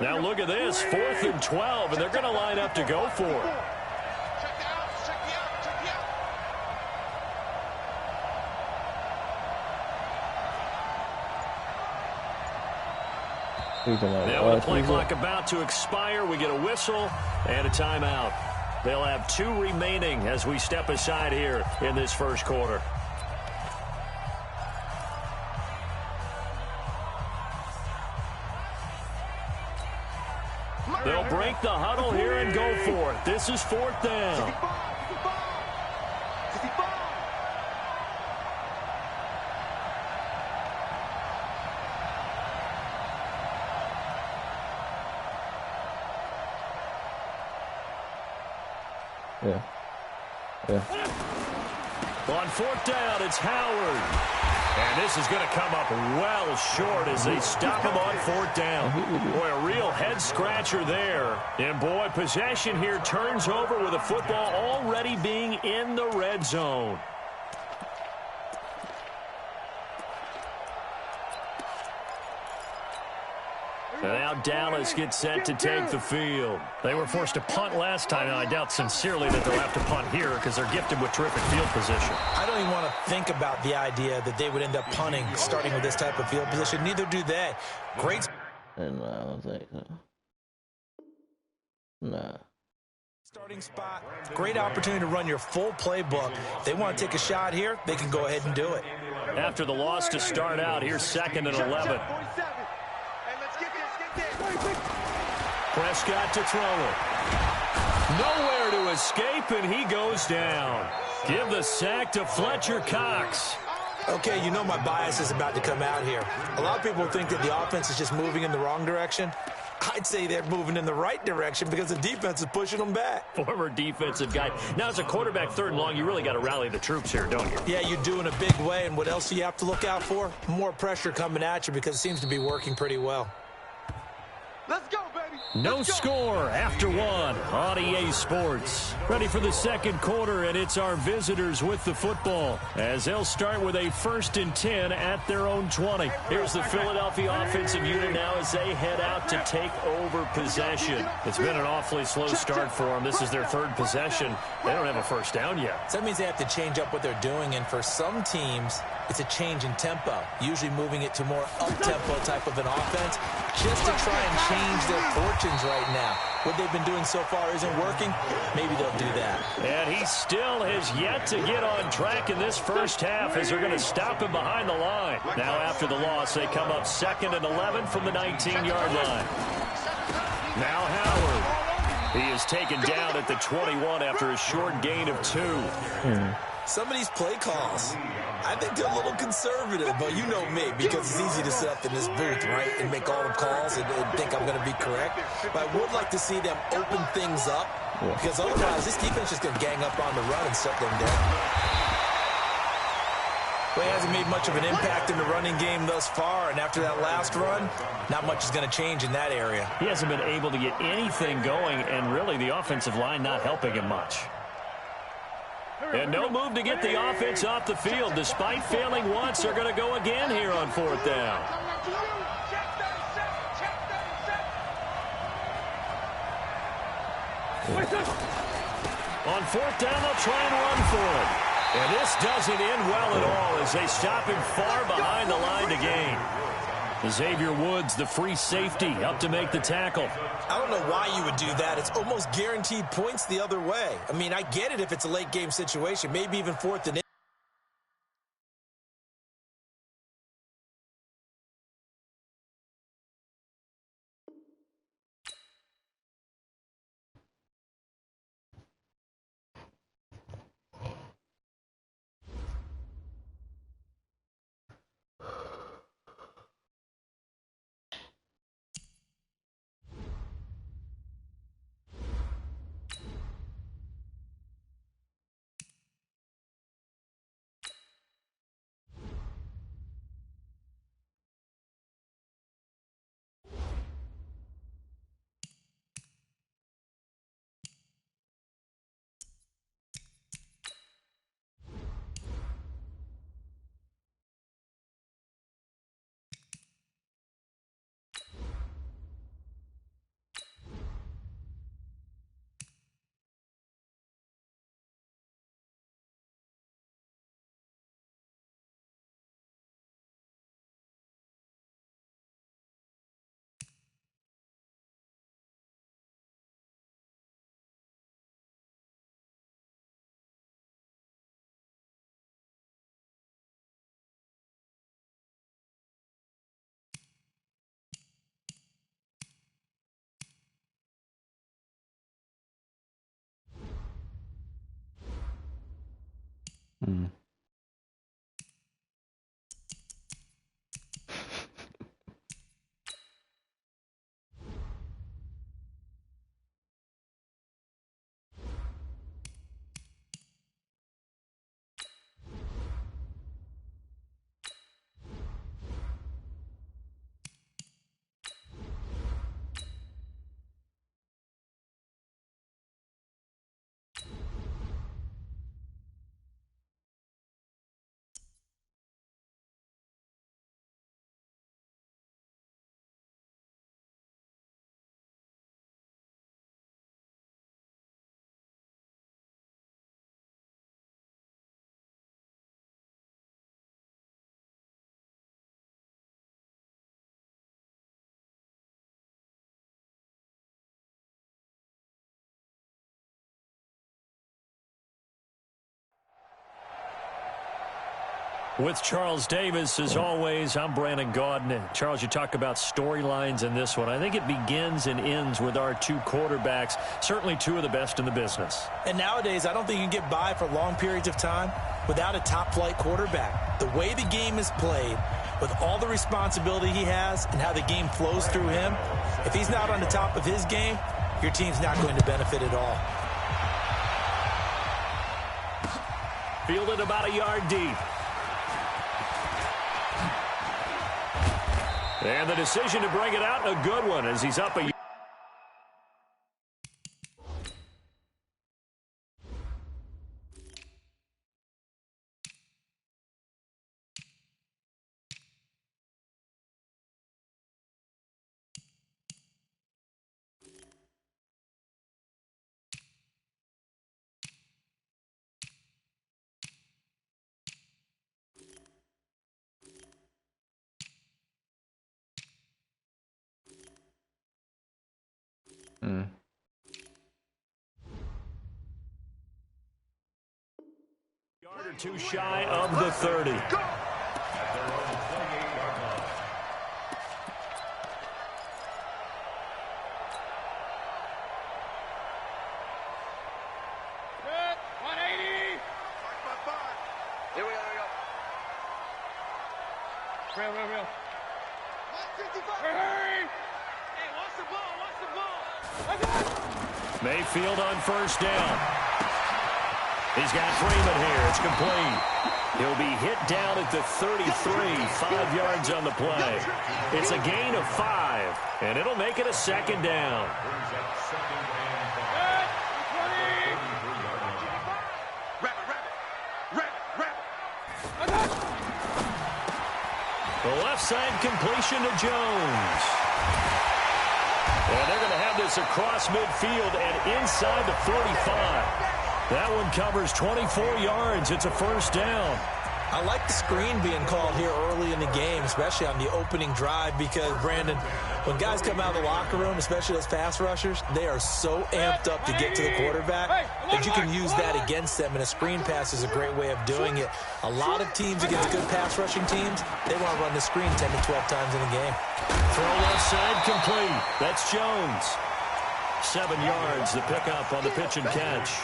Now look at this, 4th and 12, and they're going to line up to go for it. Now with the play clock about to expire, we get a whistle and a timeout. They'll have 2 remaining as we step aside here in this first quarter. They'll break the huddle here and go for it. This is 4th down. On 4th down, it's Howard. And this is going to come up well short as they stop him on 4th down. Boy, a real head-scratcher there. And, boy, possession here turns over with the football already being in the red zone. And now Dallas gets set to take the field. They were forced to punt last time, and I doubt sincerely that they'll have to punt here because they're gifted with terrific field position. I don't even want to think about the idea that they would end up punting starting with this type of field position. Neither do they. Great. And I was like, nah. Starting spot. Great opportunity to run your full playbook. If they want to take a shot here, they can go ahead and do it. After the loss to start out, here's 2nd and 11. Prescott to throw it. Nowhere to escape, and he goes down. Give the sack to Fletcher Cox. Okay, you know my bias is about to come out here. A lot of people think that the offense is just moving in the wrong direction. I'd say they're moving in the right direction because the defense is pushing them back. Former defensive guy. Now, as a quarterback 3rd and long, you really got to rally the troops here, don't you? Yeah, you do in a big way. And what else do you have to look out for? More pressure coming at you because it seems to be working pretty well. Let's go, baby. No score after 1 on EA Sports. Ready for the 2nd quarter, and it's our visitors with the football as they'll start with a 1st and 10 at their own 20. Here's the Philadelphia offensive unit now as they head out to take over possession. It's been an awfully slow start for them. This is their 3rd possession. They don't have a 1st down yet. So that means they have to change up what they're doing, and for some teams, it's a change in tempo, usually moving it to more up-tempo type of an offense just to try and change their fortunes right now. What they've been doing so far isn't working. Maybe they'll do that. And he still has yet to get on track in this first half as they're going to stop him behind the line. Now after the loss, they come up 2nd and 11 from the 19-yard line. Now Howard. He is taken down at the 21 after a short gain of 2. Some of these play calls, I think they're a little conservative, but you know me, because it's easy to sit up in this booth, right, and make all the calls and think I'm going to be correct. But I would like to see them open things up, because otherwise this defense is going to gang up on the run and shut them down. Well, he hasn't made much of an impact in the running game thus far, and after that last run, not much is going to change in that area. He hasn't been able to get anything going, and really the offensive line not helping him much. And no move to get the offense off the field. Despite failing once, they're going to go again here on 4th down. On 4th down, they'll try and run for it. And this doesn't end well at all as they stop him far behind the line to gain. Xavier Woods, the free safety, up to make the tackle. I don't know why you would do that. It's almost guaranteed points the other way. I mean, I get it if it's a late game situation, maybe even 4th and With Charles Davis, as always, I'm Brandon Gaudin. Charles, you talk about storylines in this one. I think it begins and ends with our two quarterbacks, certainly two of the best in the business. And nowadays, I don't think you can get by for long periods of time without a top-flight quarterback. The way the game is played, with all the responsibility he has and how the game flows through him, if he's not on the top of his game, your team's not going to benefit at all. Fielded about a yard deep. And the decision to bring it out, a good one, as he's up a yard. Yard or two shy of the 30. Real. Hurry! Hey, watch the ball. Mayfield on first down. He's got Freeman here. It's complete. He'll be hit down at the 33, 5 yards on the play. It's a gain of 5, and it'll make it a second down. The left side completion to Jones. And they're going to have this across midfield and inside the 45. That one covers 24 yards. It's a first down. I like the screen being called here early in the game, especially on the opening drive, because, Brandon, when guys come out of the locker room, especially as pass rushers, they are so amped up to get to the quarterback that you can use that against them, and a screen pass is a great way of doing it. A lot of teams against good pass rushing teams, they want to run the screen 10 to 12 times in a game. Throw left side complete. That's Jones. 7 yards, the pickup on the pitch and catch.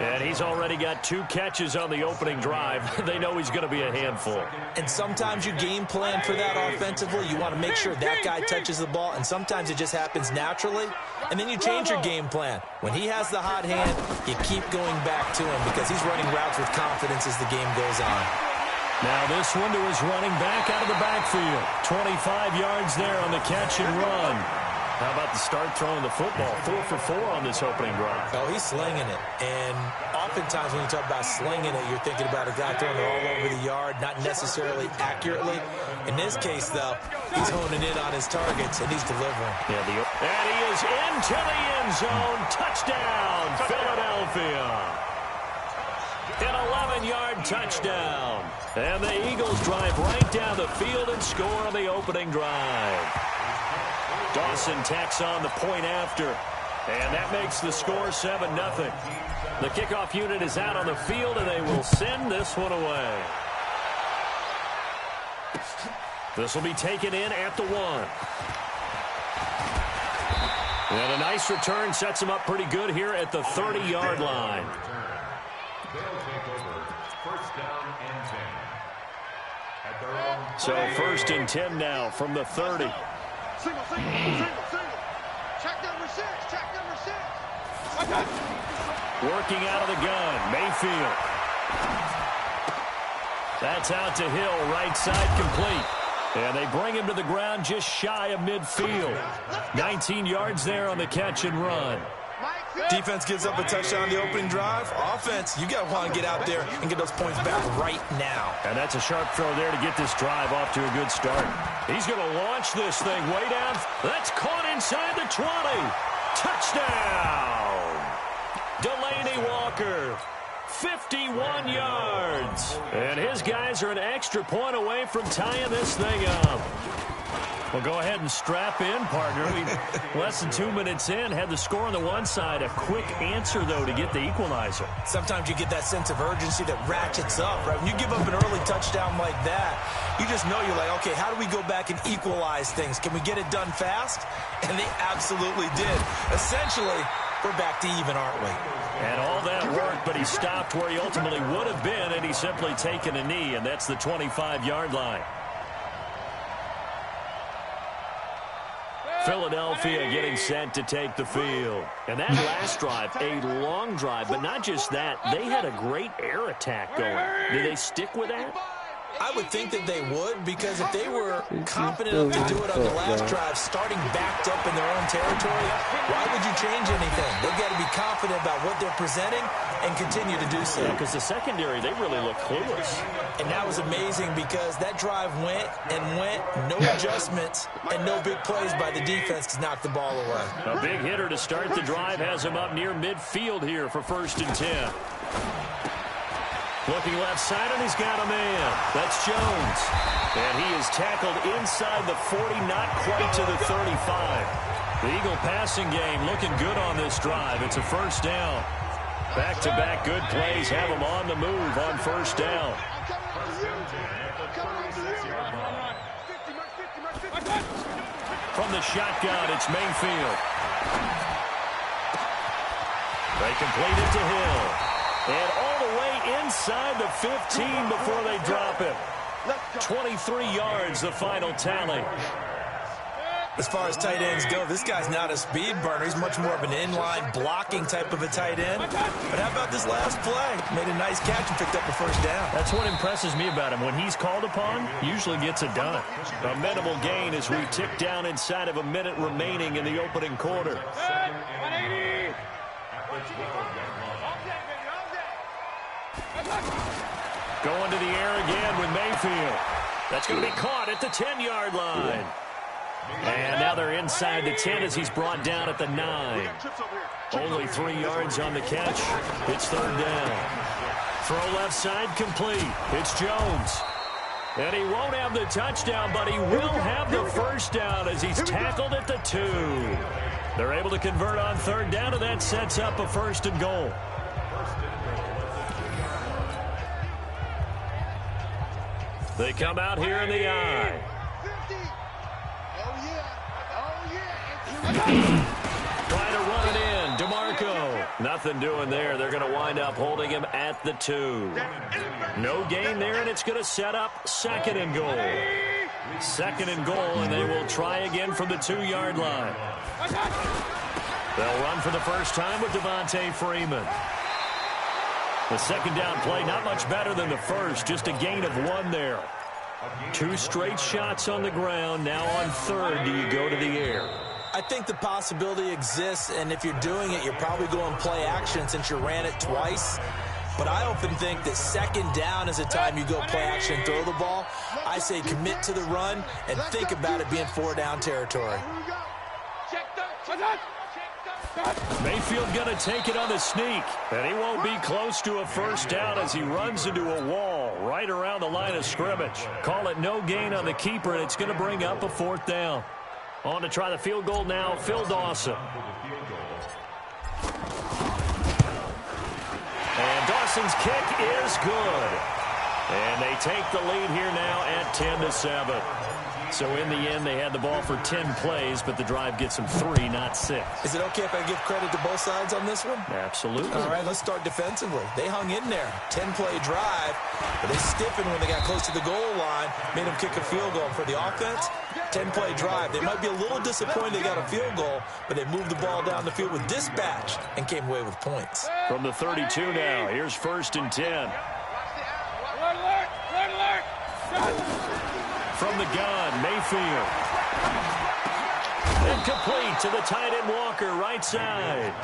And he's already got 2 catches on the opening drive. They know he's going to be a handful. And sometimes you game plan for that offensively. You want to make sure that guy touches the ball, and sometimes it just happens naturally. And then you change your game plan. When he has the hot hand, you keep going back to him because he's running routes with confidence as the game goes on. Now this one to his running back out of the backfield. 25 yards there on the catch and run. How about the start throwing the football? 4 for 4 on this opening drive. Oh, he's slinging it. And oftentimes when you talk about slinging it, you're thinking about a guy throwing it all over the yard, not necessarily accurately. In this case, though, he's honing in on his targets, and he's delivering. Yeah, and he is into the end zone. Touchdown, Philadelphia. An 11-yard touchdown. And the Eagles drive right down the field and score on the opening drive. Dawson tacks on the point after, and that makes the score 7-0. The kickoff unit is out on the field, and they will send this one away. This will be taken in at the 1. And a nice return sets him up pretty good here at the 30-yard line. So 1st and 10 now from the 30. Single. Check number 6. Working out of the gun, Mayfield. That's out to Hill, right side complete. And they bring him to the ground just shy of midfield. 19 yards there on the catch and run. Defense gives up a touchdown on the opening drive. Offense, you got to want to get out there and get those points back right now. And that's a sharp throw there to get this drive off to a good start. He's going to launch this thing way down. That's caught inside the 20. Touchdown! Delaney Walker, 51 yards. And his guys are an extra point away from tying this thing up. Well, go ahead and strap in, partner. We less than 2 minutes in, had the score on the one side. A quick answer, though, to get the equalizer. Sometimes you get that sense of urgency that ratchets up, right? When you give up an early touchdown like that, you just know you're like, okay, how do we go back and equalize things? Can we get it done fast? And they absolutely did. Essentially, we're back to even, aren't we? And all that worked, but he stopped where he ultimately would have been, and he's simply taken a knee, and that's the 25-yard line. Philadelphia getting set to take the field. And that last drive, a long drive, but not just that, they had a great air attack going. Did they stick with that? I would think that they would, because if they were confident enough to do it on the last drive, starting backed up in their own territory, why would you change anything? They've got to be confident about what they're presenting and continue to do so. Because the secondary, they really look clueless. And that was amazing because that drive went and went, no adjustments, and no big plays by the defense to knock the ball away. A big hitter to start the drive has him up near midfield here for 1st and 10. Looking left side, and he's got a man. That's Jones. And he is tackled inside the 40, not quite to the 35. The Eagle passing game looking good on this drive. It's a 1st down. Back-to-back good plays have him on the move on 1st down. From the shotgun, it's Mayfield. They complete it to Hill. And all the way inside the 15 before they drop it. 23 yards, the final tally. As far as tight ends go, this guy's not a speed burner. He's much more of an inline blocking type of a tight end. But how about this last play? Made a nice catch and picked up a 1st down. That's what impresses me about him. When he's called upon, usually gets it done. A minimal gain as we tick down inside of a minute remaining in the opening quarter. Going to the air again with Mayfield. That's going to be caught at the 10-yard line. And now they're inside the 10 as he's brought down at the 9. Only 3 yards on the catch. It's 3rd down. Throw left side complete. It's Jones. And he won't have the touchdown, but he will have the 1st down as he's tackled at the 2. They're able to convert on 3rd down, and that sets up a 1st and goal. They come out here in the eye. Trying to run it in. DeMarco. Nothing doing there. They're going to wind up holding him at the 2. No gain there, and it's going to set up 2nd and goal. 2nd and goal, and they will try again from the 2-yard line. They'll run for the first time with Devontae Freeman. The 2nd down play, not much better than the first, just a gain of 1 there. 2 straight shots on the ground. Now on 3rd, do you go to the air? I think the possibility exists, and if you're doing it, you're probably going play action since you ran it twice. But I often think that 2nd down is the time you go play action and throw the ball. I say commit to the run and think about it being 4-down territory. Mayfield going to take it on the sneak, and he won't be close to a 1st down as he runs into a wall right around the line of scrimmage. Call it no gain on the keeper, and it's going to bring up a 4th down. On to try the field goal now, Phil Dawson. And Dawson's kick is good. And they take the lead here now at 10-7. So in the end, they had the ball for 10 plays, but the drive gets them 3, not 6. Is it okay if I give credit to both sides on this one? Absolutely. All right, let's start defensively. They hung in there. 10-play drive, but they stiffened when they got close to the goal line, made them kick a field goal. For the offense, 10-play drive. They might be a little disappointed they got a field goal, but they moved the ball down the field with dispatch and came away with points. From the 32 now, here's 1st and 10. From the gun, Mayfield. Incomplete to the tight end Walker, right side.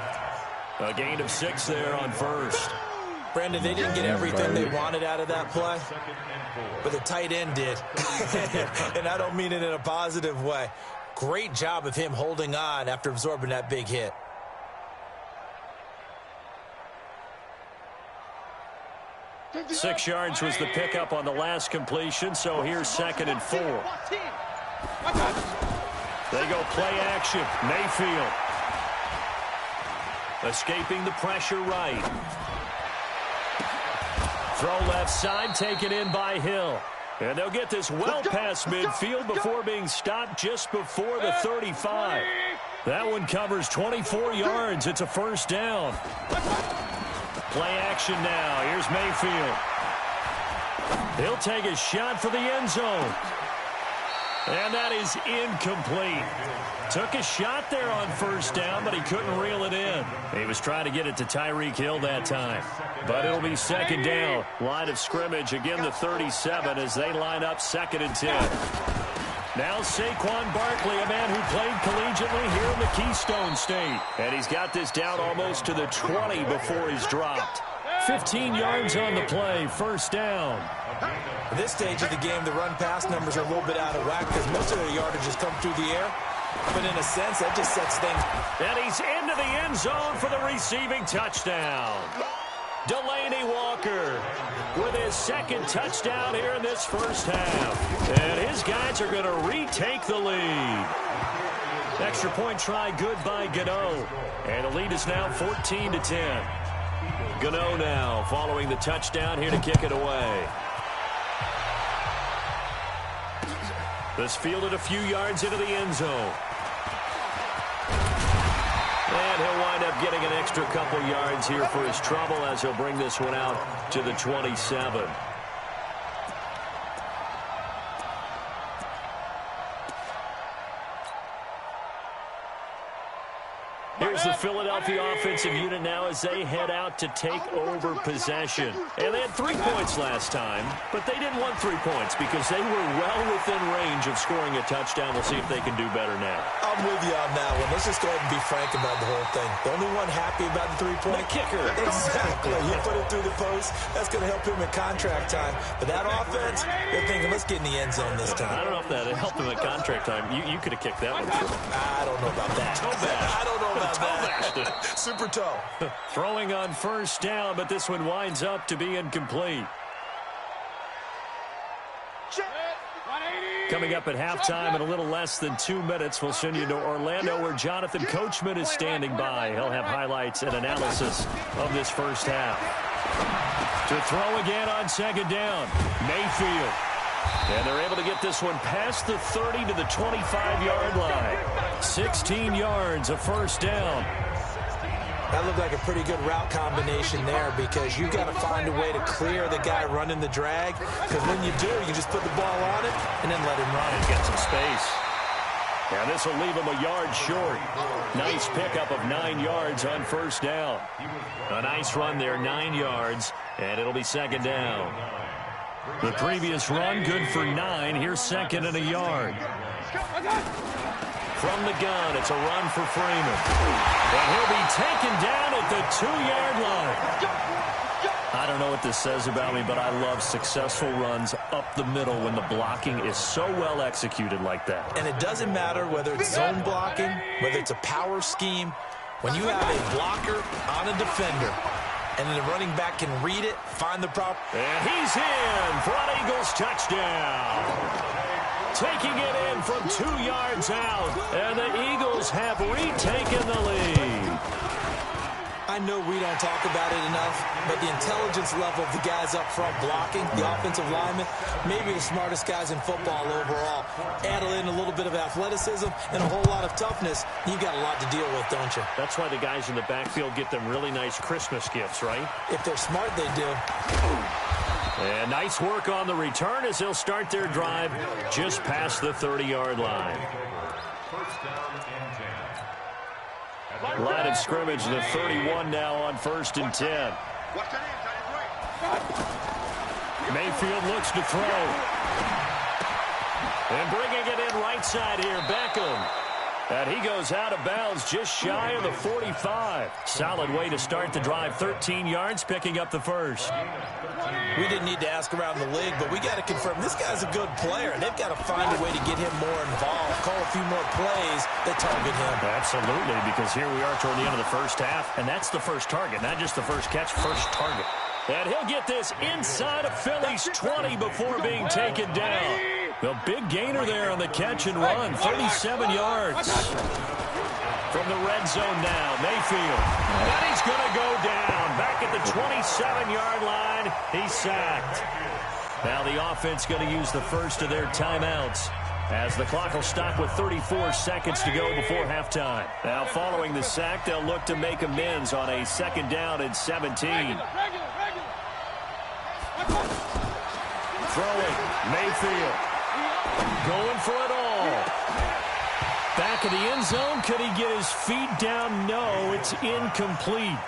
A gain of 6 there on 1st. Brandon, they didn't get everything they wanted out of that play, but the tight end did. And I don't mean it in a positive way. Great job of him holding on after absorbing that big hit. Six yards was the pickup on the last completion, so here's 2nd and 4. They go play action. Mayfield. Escaping the pressure right. Throw left side, taken in by Hill. And they'll get this well past midfield before being stopped just before the 35. That one covers 24 yards. It's a 1st down. Play action now. Here's Mayfield. He'll take a shot for the end zone. And that is incomplete. Took a shot there on 1st down, but he couldn't reel it in. He was trying to get it to Tyreek Hill that time. But it'll be 2nd down. Line of scrimmage, again the 37 as they line up 2nd and 10. Now Saquon Barkley, a man who played collegiately here in the Keystone State. And he's got this down almost to the 20 before he's dropped. 15 yards on the play, 1st down. At this stage of the game, the run-pass numbers are a little bit out of whack because most of their yardage has come through the air. But in a sense, that just sets things. And he's into the end zone for the receiving touchdown. Delaney Walker with his 2nd touchdown here in this 1st half. And his guys are going to retake the lead. Extra point try good by Gano. And the lead is now 14-10. Gano now following the touchdown here to kick it away. This fielded a few yards into the end zone. And he'll wind up getting an extra couple yards here for his trouble as he'll bring this one out to the 27. Here's the Philadelphia offensive unit now as they head out to take over possession. And they had 3 points last time, but they didn't want 3 points because they were well within range of scoring a touchdown. We'll see if they can do better now. I'm with you on that one. Let's just go ahead and be frank about the whole thing. The only one happy about the 3-point? The kicker. Exactly. He put it through the post. That's going to help him at contract time. But that offense, they're thinking, let's get in the end zone this time. I don't know if that helped him at contract time. You could have kicked that one through. I don't know about that. Toe bash. I don't know about Toe that. bashed it. Super toe. Throwing on 1st down, but this one winds up to be incomplete. Coming up at halftime in a little less than 2 minutes, we'll send you to Orlando where Jonathan Coachman is standing by. He'll have highlights and analysis of this 1st half. To throw again on 2nd down, Mayfield. And they're able to get this one past the 30 to the 25-yard line. 16 yards, a 1st down. That looked like a pretty good route combination there because you've got to find a way to clear the guy running the drag. Because when you do, you just put the ball on it and then let him run and get some space. And this will leave him a yard short. Nice pickup of 9 yards on 1st down. A nice run there, 9 yards, and it'll be 2nd down. The previous run, good for 9. Here's 2nd and a yard. From the gun, it's a run for Freeman. And he'll be taken down at the 2-yard line. I don't know what this says about me, but I love successful runs up the middle when the blocking is so well executed like that. And it doesn't matter whether it's zone blocking, whether it's a power scheme. When you have a blocker on a defender, and then the running back can read it, find the prop. And he's in for an Eagles touchdown. Taking it in from 2 yards out. And the Eagles have retaken the lead. I know we don't talk about it enough, but the intelligence level of the guys up front blocking, the offensive linemen, maybe the smartest guys in football overall. Add in a little bit of athleticism and a whole lot of toughness, you've got a lot to deal with, don't you? That's why the guys in the backfield get them really nice Christmas gifts, right? If they're smart, they do. And nice work on the return as they'll start their drive just past the 30-yard line. Line of scrimmage, the 31 now on 1st and 10. Mayfield looks to throw. And bringing it in right side here, Beckham. And he goes out of bounds just shy of the 45. Solid way to start the drive. 13 yards, picking up the first. We didn't need to ask around the league, but we got to confirm this guy's a good player. They've got to find a way to get him more involved, call a few more plays that target him. Absolutely, because here we are toward the end of the first half, and that's the first target, not just the first catch, first target. And he'll get this inside of Philly's 20 before being taken down. The big gainer there on the catch and run, 37 yards. From the red zone now, Mayfield. And he's going to go down. Back at the 27-yard line, he's sacked. Now the offense going to use the first of their timeouts as the clock will stop with 34 seconds to go before halftime. Now following the sack, they'll look to make amends on a 2nd down and 17. Throwing, Mayfield. Going for it all. Back of the end zone. Could he get his feet down? No, it's incomplete.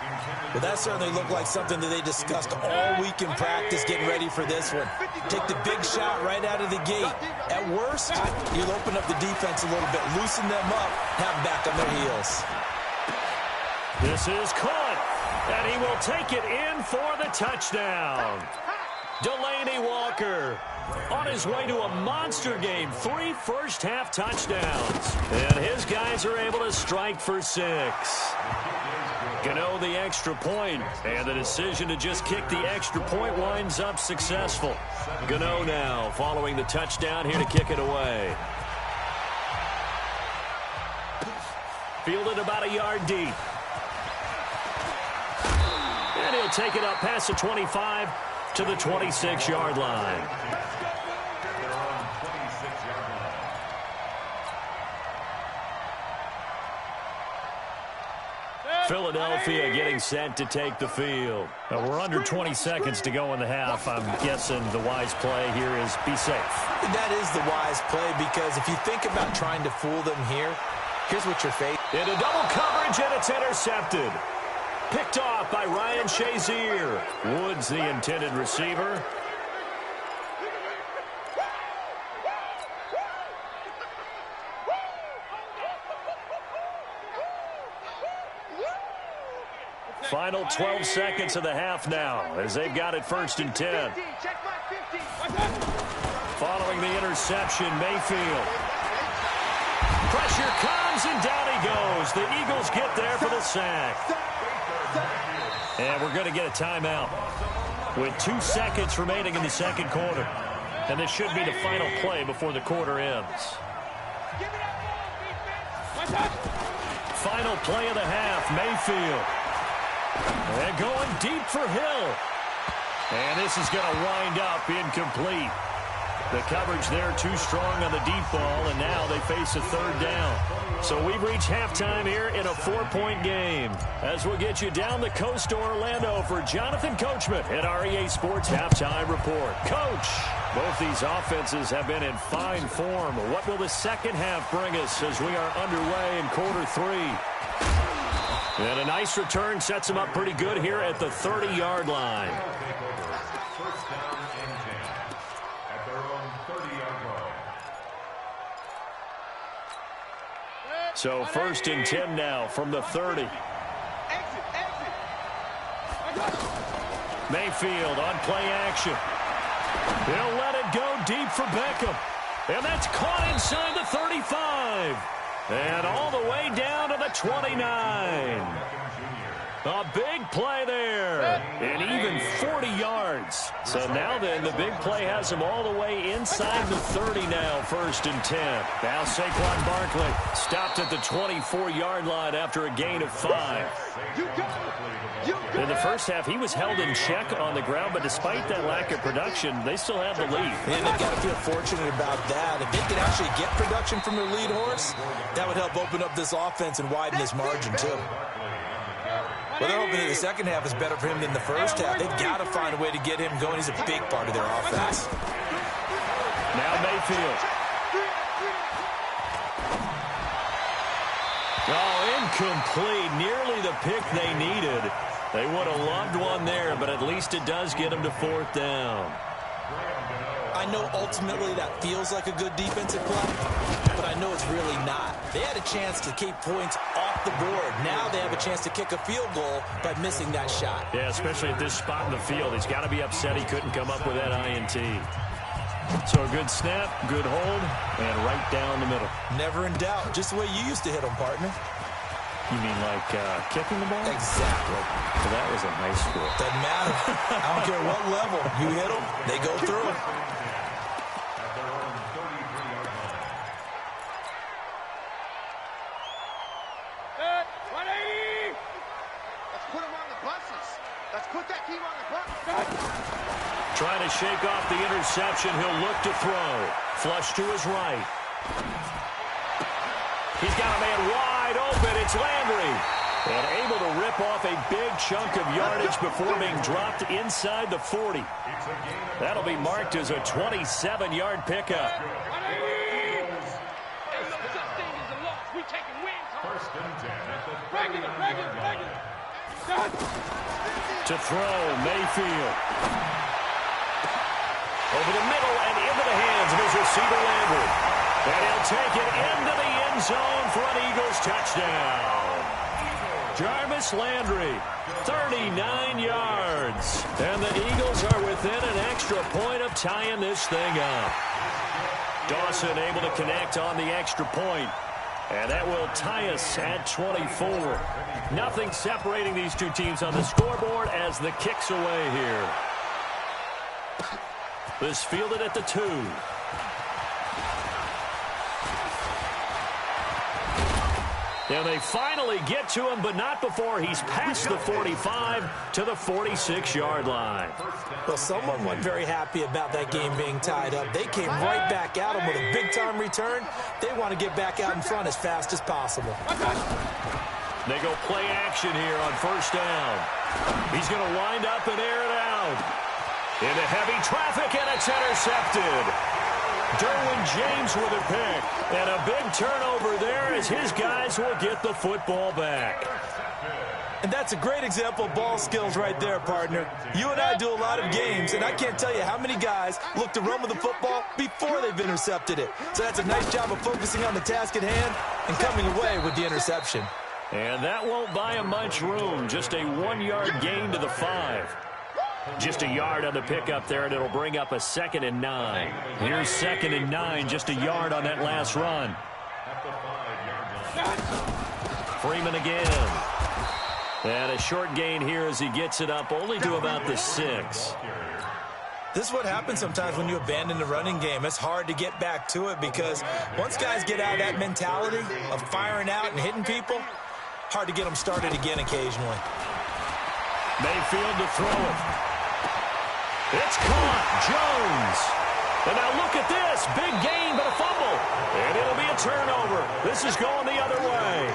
Well, that certainly looked like something that they discussed all week in practice getting ready for this one. Take the big shot right out of the gate. At worst, you'll open up the defense a little bit, loosen them up, have them back on their heels. This is caught, and he will take it in for the touchdown. Delaney Walker on his way to a monster game. 3 first-half touchdowns. And his guys are able to strike for 6. Gano the extra point, and the decision to just kick the extra point winds up successful. Gano now following the touchdown here to kick it away. Fielded about a yard deep. And he'll take it up past the 25 to the 26-yard line. Philadelphia getting set to take the field. Now we're under 20 seconds to go in the half. I'm guessing the wise play here is be safe. That is the wise play, because if you think about trying to fool them here, here's what you're facing. Into double coverage, and it's intercepted. Picked off by Ryan Shazier. Woods the intended receiver. Final 12 seconds of the half now as they've got it 1st and 10. Following the interception, Mayfield. Pressure comes, and down he goes. The Eagles get there for the sack. And we're going to get a timeout with 2 seconds remaining in the 2nd quarter. And this should be the final play before the quarter ends. Final play of the half, Mayfield. And going deep for Hill. And this is going to wind up incomplete. The coverage there too strong on the deep ball, and now they face a 3rd down. So we've reached halftime here in a 4-point game. As we'll get you down the coast to Orlando for Jonathan Coachman at our EA Sports Halftime Report. Coach, both these offenses have been in fine form. What will the 2nd half bring us as we are underway in quarter 3? And a nice return sets them up pretty good here at the 30-yard line. So 1st and 10 now from the 30. Mayfield on play action. He'll let it go deep for Beckham. And that's caught inside the 35. And all the way down to the 29. A big play there, and even 40 yards. So now then, the big play has him all the way inside the 30 now, 1st and 10. Now Saquon Barkley stopped at the 24-yard line after a gain of 5. In the first half, he was held in check on the ground, but despite that lack of production, they still have the lead. And they've got to feel fortunate about that. If they could actually get production from their lead horse, that would help open up this offense and widen this margin, too. Well, they're hoping that the second half is better for him than the first half. They've got to find a way to get him going. He's a big part of their offense. Now Mayfield. Oh, incomplete. Nearly the pick they needed. They would have loved one there, but at least it does get them to 4th down. I know ultimately that feels like a good defensive play, but I know it's really not. They had a chance to keep points off the board. Now they have a chance to kick a field goal by missing that shot. Yeah, especially at this spot in the field. He's got to be upset he couldn't come up with that INT. So a good snap, good hold, and right down the middle. Never in doubt. Just the way you used to hit them, partner. You mean like kicking the ball? Exactly. So that was in high school. Doesn't matter. I don't care what level. You hit them, they go through. Trying to shake off the interception. He'll look to throw. Flush to his right. He's got a man wide open. It's Landry. And able to rip off a big chunk of yardage before being dropped inside the 40. That'll be marked as a 27-yard pickup. To throw, Mayfield. Over the middle and into the hands of his receiver, Landry. And he'll take it into the end zone for an Eagles touchdown. Jarvis Landry, 39 yards. And the Eagles are within an extra point of tying this thing up. Dawson able to connect on the extra point. And that will tie us at 24. Nothing separating these two teams on the scoreboard as the kick's away here. This fielded at the 2. And they finally get to him, but not before he's past the 45 to the 46-yard line. Well, someone wasn't very happy about that game being tied up. They came right back at him with a big-time return. They want to get back out in front as fast as possible. They go play action here on 1st down. He's going to wind up and air it out. Into heavy traffic, and it's intercepted. Derwin James with a pick. And a big turnover there as his guys will get the football back. And that's a great example of ball skills right there, partner. You and I do a lot of games, and I can't tell you how many guys look to run with the football before they've intercepted it. So that's a nice job of focusing on the task at hand and coming away with the interception. And that won't buy him much room. Just a 1-yard gain to the 5. Just a yard on the pickup there, and it'll bring up a 2nd and 9. Here's 2nd and 9, just a yard on that last run. Freeman again. And a short gain here as he gets it up only to about the 6. This is what happens sometimes when you abandon the running game. It's hard to get back to it because once guys get out of that mentality of firing out and hitting people, hard to get them started again occasionally. Mayfield to throw it. It's caught. Jones. And now look at this. Big gain, but a fumble. And it'll be a turnover. This is going the other way.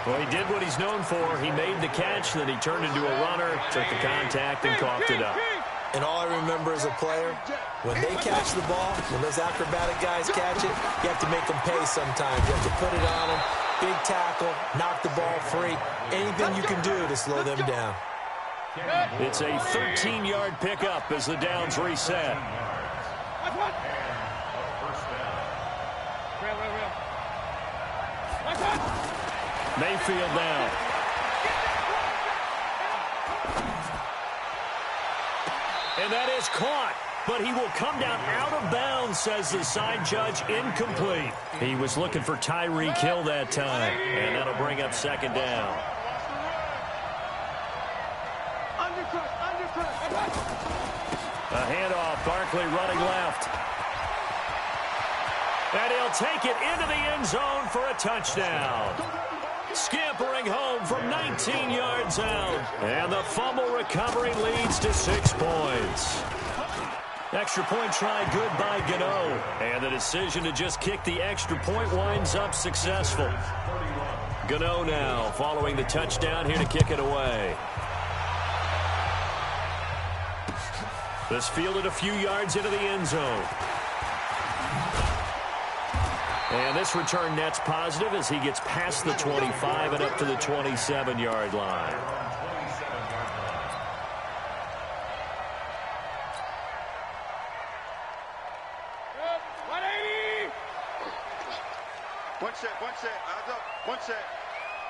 Well, he did what he's known for. He made the catch, then he turned into a runner, took the contact, and coughed it up. And all I remember as a player, when they catch the ball, when those acrobatic guys catch it, you have to make them pay sometimes. You have to put it on them. Big tackle, knock the ball free. Anything you can do to slow them down. It's a 13-yard pickup as the downs reset. Mayfield now. And that is caught. But he will come down out of bounds, says the side judge. Incomplete. He was looking for Tyreek Hill that time. And that'll bring up 2nd down. A handoff, Barkley running left. And he'll take it into the end zone for a touchdown. Scampering home from 19 yards out. And the fumble recovery leads to 6 points. Extra point try good by Gano. And the decision to just kick the extra point winds up successful. Gano now following the touchdown here to kick it away. This fielded a few yards into the end zone. And this return net's positive as he gets past the 25 and up to the 27-yard line. One set, eyes up, one set.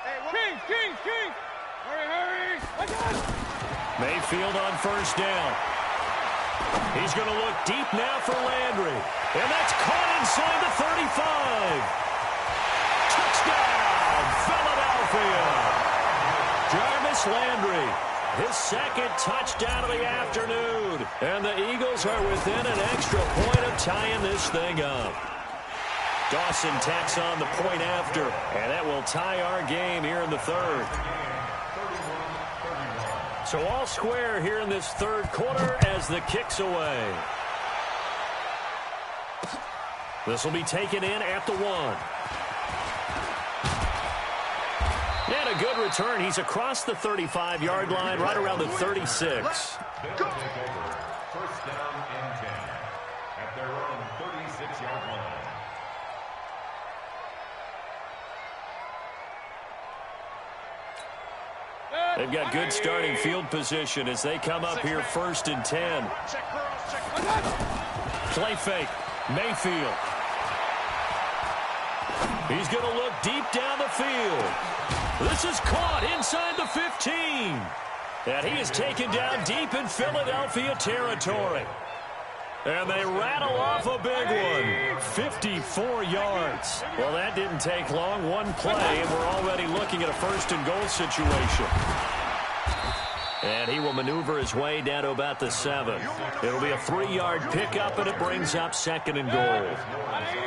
Hey, King! Hurry! I got it! Mayfield on first down. He's going to look deep now for Landry. And that's caught inside the 35. Touchdown, Philadelphia. Jarvis Landry, his second touchdown of the afternoon. And the Eagles are within an extra point of tying this thing up. Dawson tacks on the point after, and that will tie our game here in the third. So all square here in this third quarter as the kick's away. This will be taken in at the 1. And a good return. He's across the 35-yard line, right around the 36. First down and 10 at their own 36-yard line. They've got good starting field position as they come up here 1st and 10. Play fake. Mayfield. He's going to look deep down the field. This is caught inside the 15. And he is taken down deep in Philadelphia territory. And they rattle off a big one. 54 yards. Well, that didn't take long. One play, and we're already looking at a 1st and goal situation. And he will maneuver his way down to about the 7. It'll be a 3-yard pickup, and it brings up 2nd and goal.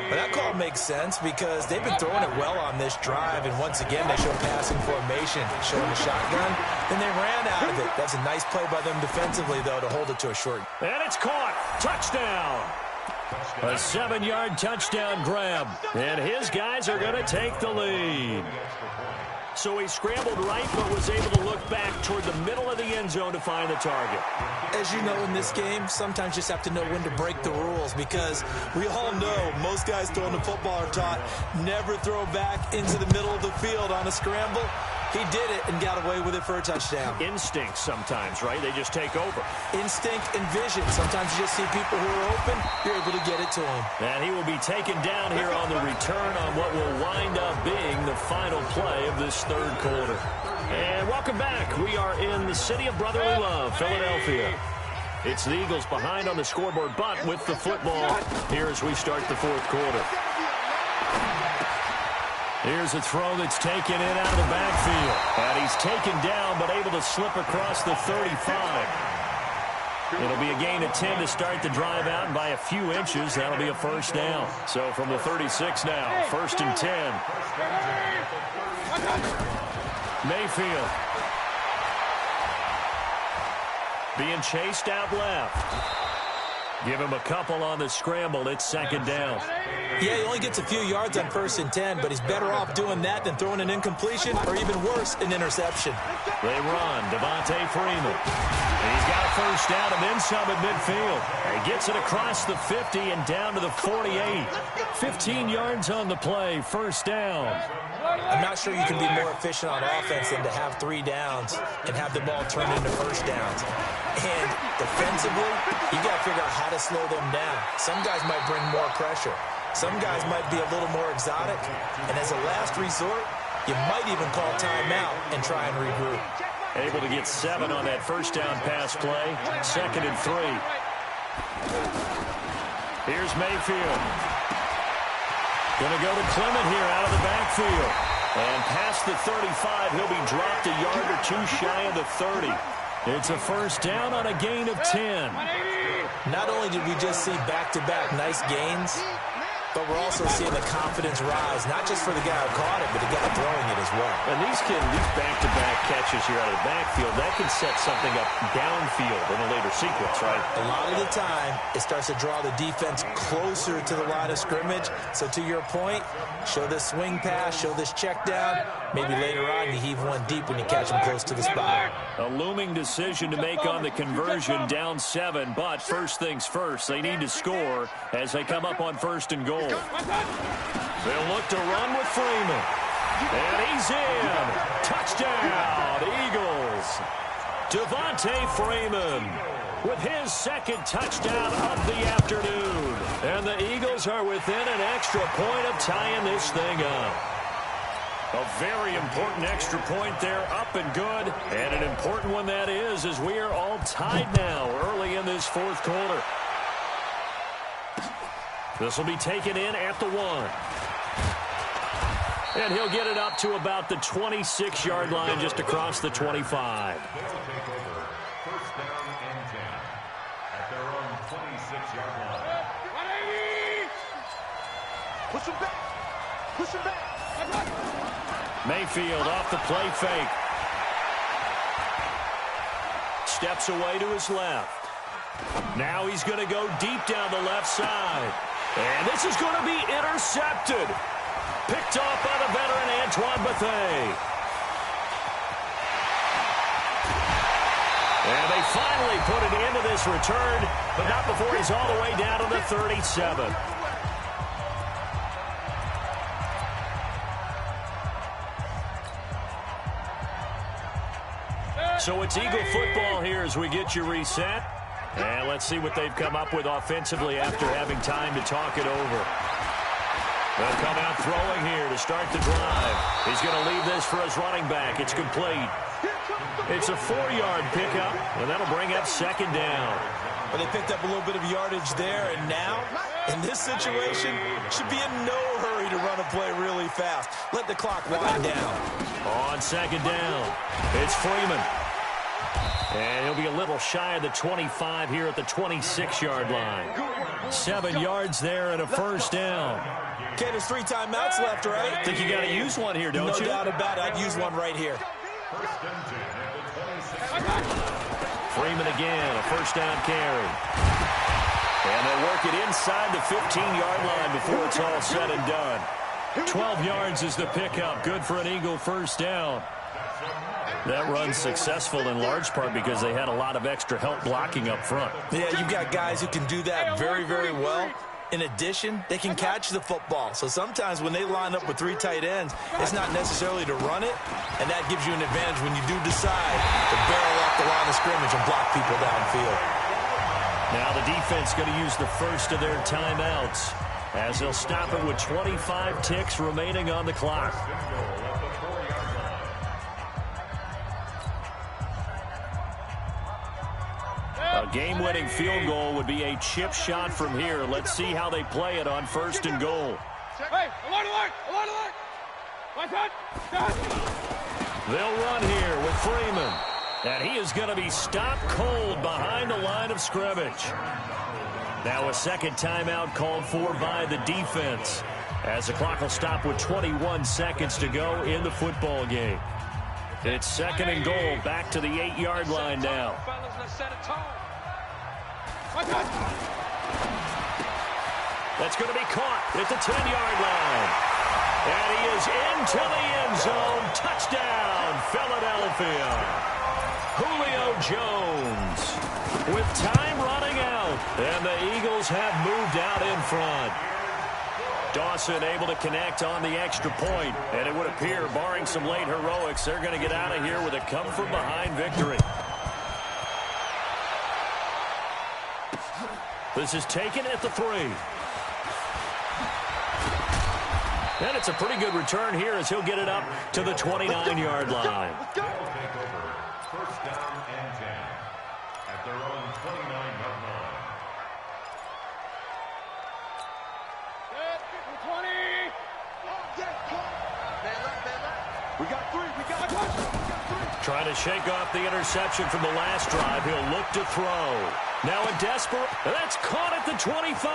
But that call makes sense because they've been throwing it well on this drive, and once again, they show passing formation, showing the shotgun, and they ran out of it. That's a nice play by them defensively, though, to hold it to a short. And it's caught. Touchdown. A 7-yard touchdown grab. And his guys are going to take the lead. So he scrambled right, but was able to look back toward the middle of the end zone to find the target. As you know, in this game, sometimes you just have to know when to break the rules because we all know most guys throwing the football are taught never throw back into the middle of the field on a scramble. He did it and got away with it for a touchdown. Instinct sometimes, right? They just take over. Instinct and vision. Sometimes you just see people who are open, you're able to get it to them. And he will be taken down here on the return on what will wind up being the final play of this third quarter. And welcome back. We are in the city of brotherly love, Philadelphia. It's the Eagles behind on the scoreboard, but with the football here as we start the fourth quarter. Here's a throw that's taken in out of the backfield. And he's taken down, but able to slip across the 35. It'll be a gain of 10 to start the drive out, and by a few inches, that'll be a 1st down. So from the 36 now, 1st and 10. Mayfield. Being chased out left. Give him a couple on the scramble. It's 2nd down. Yeah, he only gets a few yards on 1st and 10, but he's better off doing that than throwing an incompletion or even worse, an interception. They run. Devontae Freeman. He's got a 1st down and then some at midfield. He gets it across the 50 and down to the 48. 15 yards on the play. 1st down. I'm not sure you can be more efficient on offense than to have 3 downs and have the ball turned into 1st downs. And defensively, you got to figure out how to slow them down. Some guys might bring more pressure. Some guys might be a little more exotic. And as a last resort, you might even call timeout and try and regroup. Able to get 7 on that 1st down pass play. 2nd and 3. Here's Mayfield. Going to go to Clement here out of the backfield. And past the 35, he'll be dropped a yard or two shy of the 30. It's a first down on a gain of 10. Not only did we just see back-to-back nice gains, but we're also seeing the confidence rise, not just for the guy who caught it, but the guy throwing it as well. And these back-to-back catches here out of the backfield, that can set something up downfield in a later sequence, right? A lot of the time, it starts to draw the defense closer to the line of scrimmage. So to your point, show this swing pass, show this check down. Maybe later on you heave one deep when you catch them close to the spot. A looming decision to make on the conversion, down 7. But first things first, they need to score as they come up on first and goal. They'll look to run with Freeman. And he's in. Touchdown, Eagles. Devontae Freeman with his second touchdown of the afternoon. And the Eagles are within an extra point of tying this thing up. A very important extra point there, up and good. And an important one that is, as we are all tied now early in this fourth quarter. This will be taken in at the 1. And he'll get it up to about the 26-yard line, just across the 25. They'll take over. First down and 10 at their own 26-yard line. 180! Push him back. Push him back. Mayfield off the play fake. Steps away to his left. Now he's going to go deep down the left side. And this is going to be intercepted. Picked off by the veteran Antoine Bethea. And they finally put it into this return, but not before he's all the way down to the 37. So it's Eagle football here as we get you reset. And let's see what they've come up with offensively after having time to talk it over. They'll come out throwing here to start the drive. He's going to leave this for his running back. It's complete. It's a 4-yard pickup, and that'll bring up second down. Well, they picked up a little bit of yardage there, and now, in this situation, should be in no hurry to run a play really fast. Let the clock wind down. On second down, it's Freeman. And he'll be a little shy of the 25 here at the 26-yard line. 7 yards there and a first down. Okay, there's 3 timeouts left, right? I think you got to use one here, don't you? No doubt about it. I'd use one right here. First and 10 at the 26. Freeman again, a first down carry. And they'll work it inside the 15-yard line before it's all said and done. 12 yards is the pickup. Good for an Eagle first down. That run's successful in large part because they had a lot of extra help blocking up front. Yeah, you've got guys who can do that very, very well. In addition, they can catch the football. So sometimes when they line up with 3 tight ends, it's not necessarily to run it, and that gives you an advantage when you do decide to barrel off the line of scrimmage and block people downfield. Now the defense going to use the first of their timeouts as they'll stop it with 25 ticks remaining on the clock. A game-winning field goal would be a chip shot from here. Let's see how they play it on first and goal. Hey, alert, alert, alert, alert! Watch out! They'll run here with Freeman. And he is going to be stopped cold behind the line of scrimmage. Now a second timeout called for by the defense as the clock will stop with 21 seconds to go in the football game. It's second and goal, back to the 8-yard line now. That's going to be caught at the 10-yard line. And he is into the end zone. Touchdown, Philadelphia. Julio Jones with time running out. And the Eagles have moved out in front. Dawson able to connect on the extra point. And it would appear, barring some late heroics, they're going to get out of here with a come-from-behind victory. This is taken at the 3. And it's a pretty good return here as he'll get it up to the 29-yard line. They'll take over first down and 10 at their own 29-yard line. 20! We got 3. We got 3. Trying to shake off the interception from the last drive. He'll look to throw. Now a desperate. That's caught at the 25.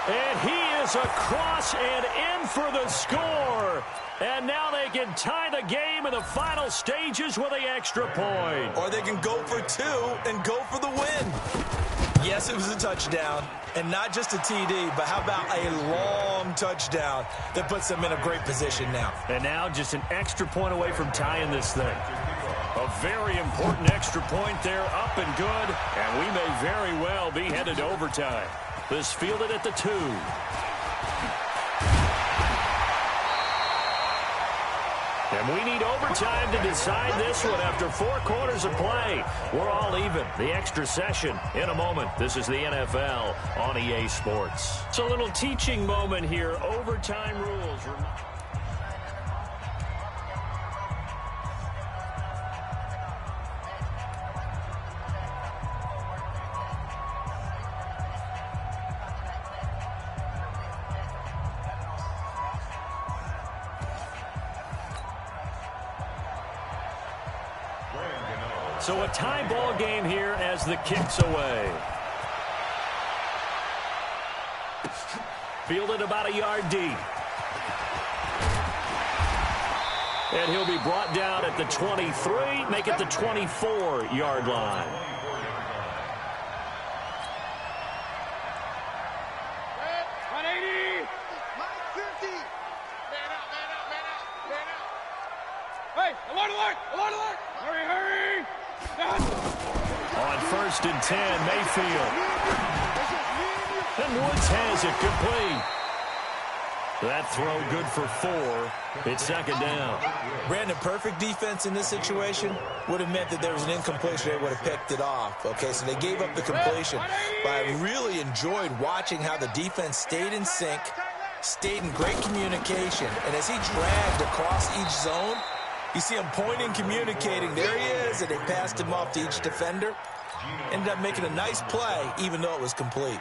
And he is across and in for the score. And now they can tie the game in the final stages with the extra point. Or they can go for 2 and go for the win. Yes, it was a touchdown, and not just a TD, but how about a long touchdown that puts them in a great position now. And now just an extra point away from tying this thing. A very important extra point there, up and good, and we may very well be headed to overtime. This fielded at the 2. And we need overtime to decide this one after 4 quarters of play. We're all even. The extra session in a moment. This is the NFL on EA Sports. It's a little teaching moment here. Overtime rules. So a tie ball game here as the kick's away. Fielded about a yard deep. And he'll be brought down at the 23, make it the 24-yard line. Hey, alert, alert, alert, alert! Hurry, hurry! On 1st and 10, Mayfield. And Woods has it complete. That throw good for 4. It's 2nd down. Brandon, perfect defense in this situation would have meant that there was an incompletion. They would have picked it off. Okay, so they gave up the completion. But I really enjoyed watching how the defense stayed in sync, stayed in great communication. And as he dragged across each zone, you see him pointing, communicating. There he is, and they passed him off to each defender. Ended up making a nice play, even though it was complete.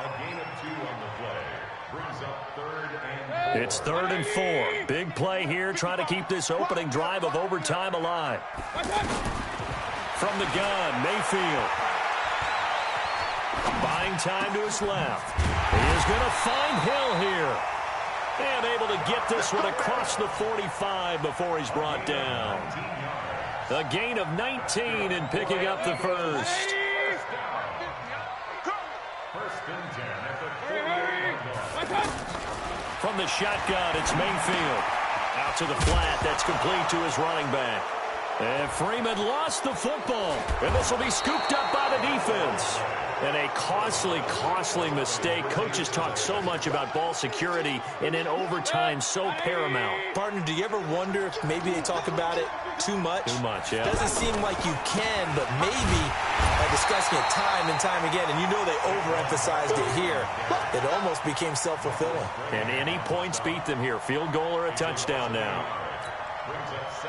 It's 3rd and 4. Big play here, trying to keep this opening drive of overtime alive. From the gun, Mayfield. Buying time to his left. He is going to find Hill here. And able to get this one across the 45 before he's brought down. A gain of 19 and picking up the first. From the shotgun, it's Mayfield. Out to the flat, that's complete to his running back. And Freeman lost the football. And this will be scooped up by the defense. And a costly mistake. Coaches talk so much about ball security, and in overtime, so paramount. Partner, do you ever wonder if maybe they talk about it too much? Too much, yeah. Doesn't seem like you can, but maybe discussing it time and time again, and you know they overemphasized it here. It almost became self-fulfilling. And any points beat them here. Field goal or a touchdown now.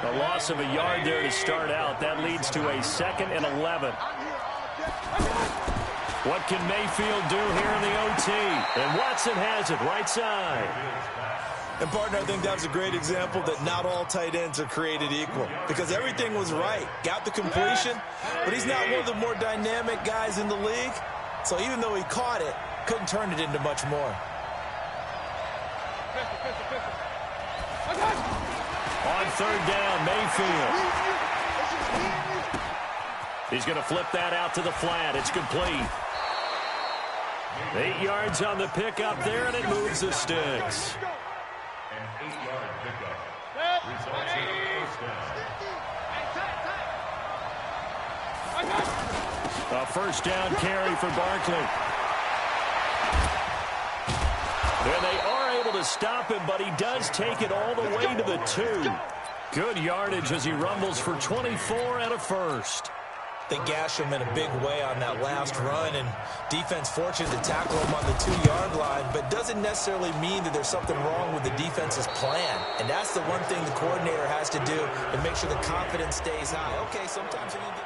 A loss of a yard there to start out. That leads to a 2nd and 11. What can Mayfield do here in the OT? And Watson has it right side. And, partner, I think that was a great example that not all tight ends are created equal, because everything was right. Got the completion, but he's not one of the more dynamic guys in the league. So even though he caught it, couldn't turn it into much more. On 3rd down, Mayfield. He's going to flip that out to the flat. It's complete. 8 yards on the pickup there, and it moves the sticks. An 8-yard pickup. Results in a first down. A 1st down carry for Barkley. And they are able to stop him, but he does take it all the way to the 2. Good yardage as he rumbles for 24 and a first. They gash him in a big way on that last run, and defense fortunate to tackle him on the 2-yard line, but doesn't necessarily mean that there's something wrong with the defense's plan. And that's the one thing the coordinator has to do to make sure the confidence stays high. Okay, sometimes you need to...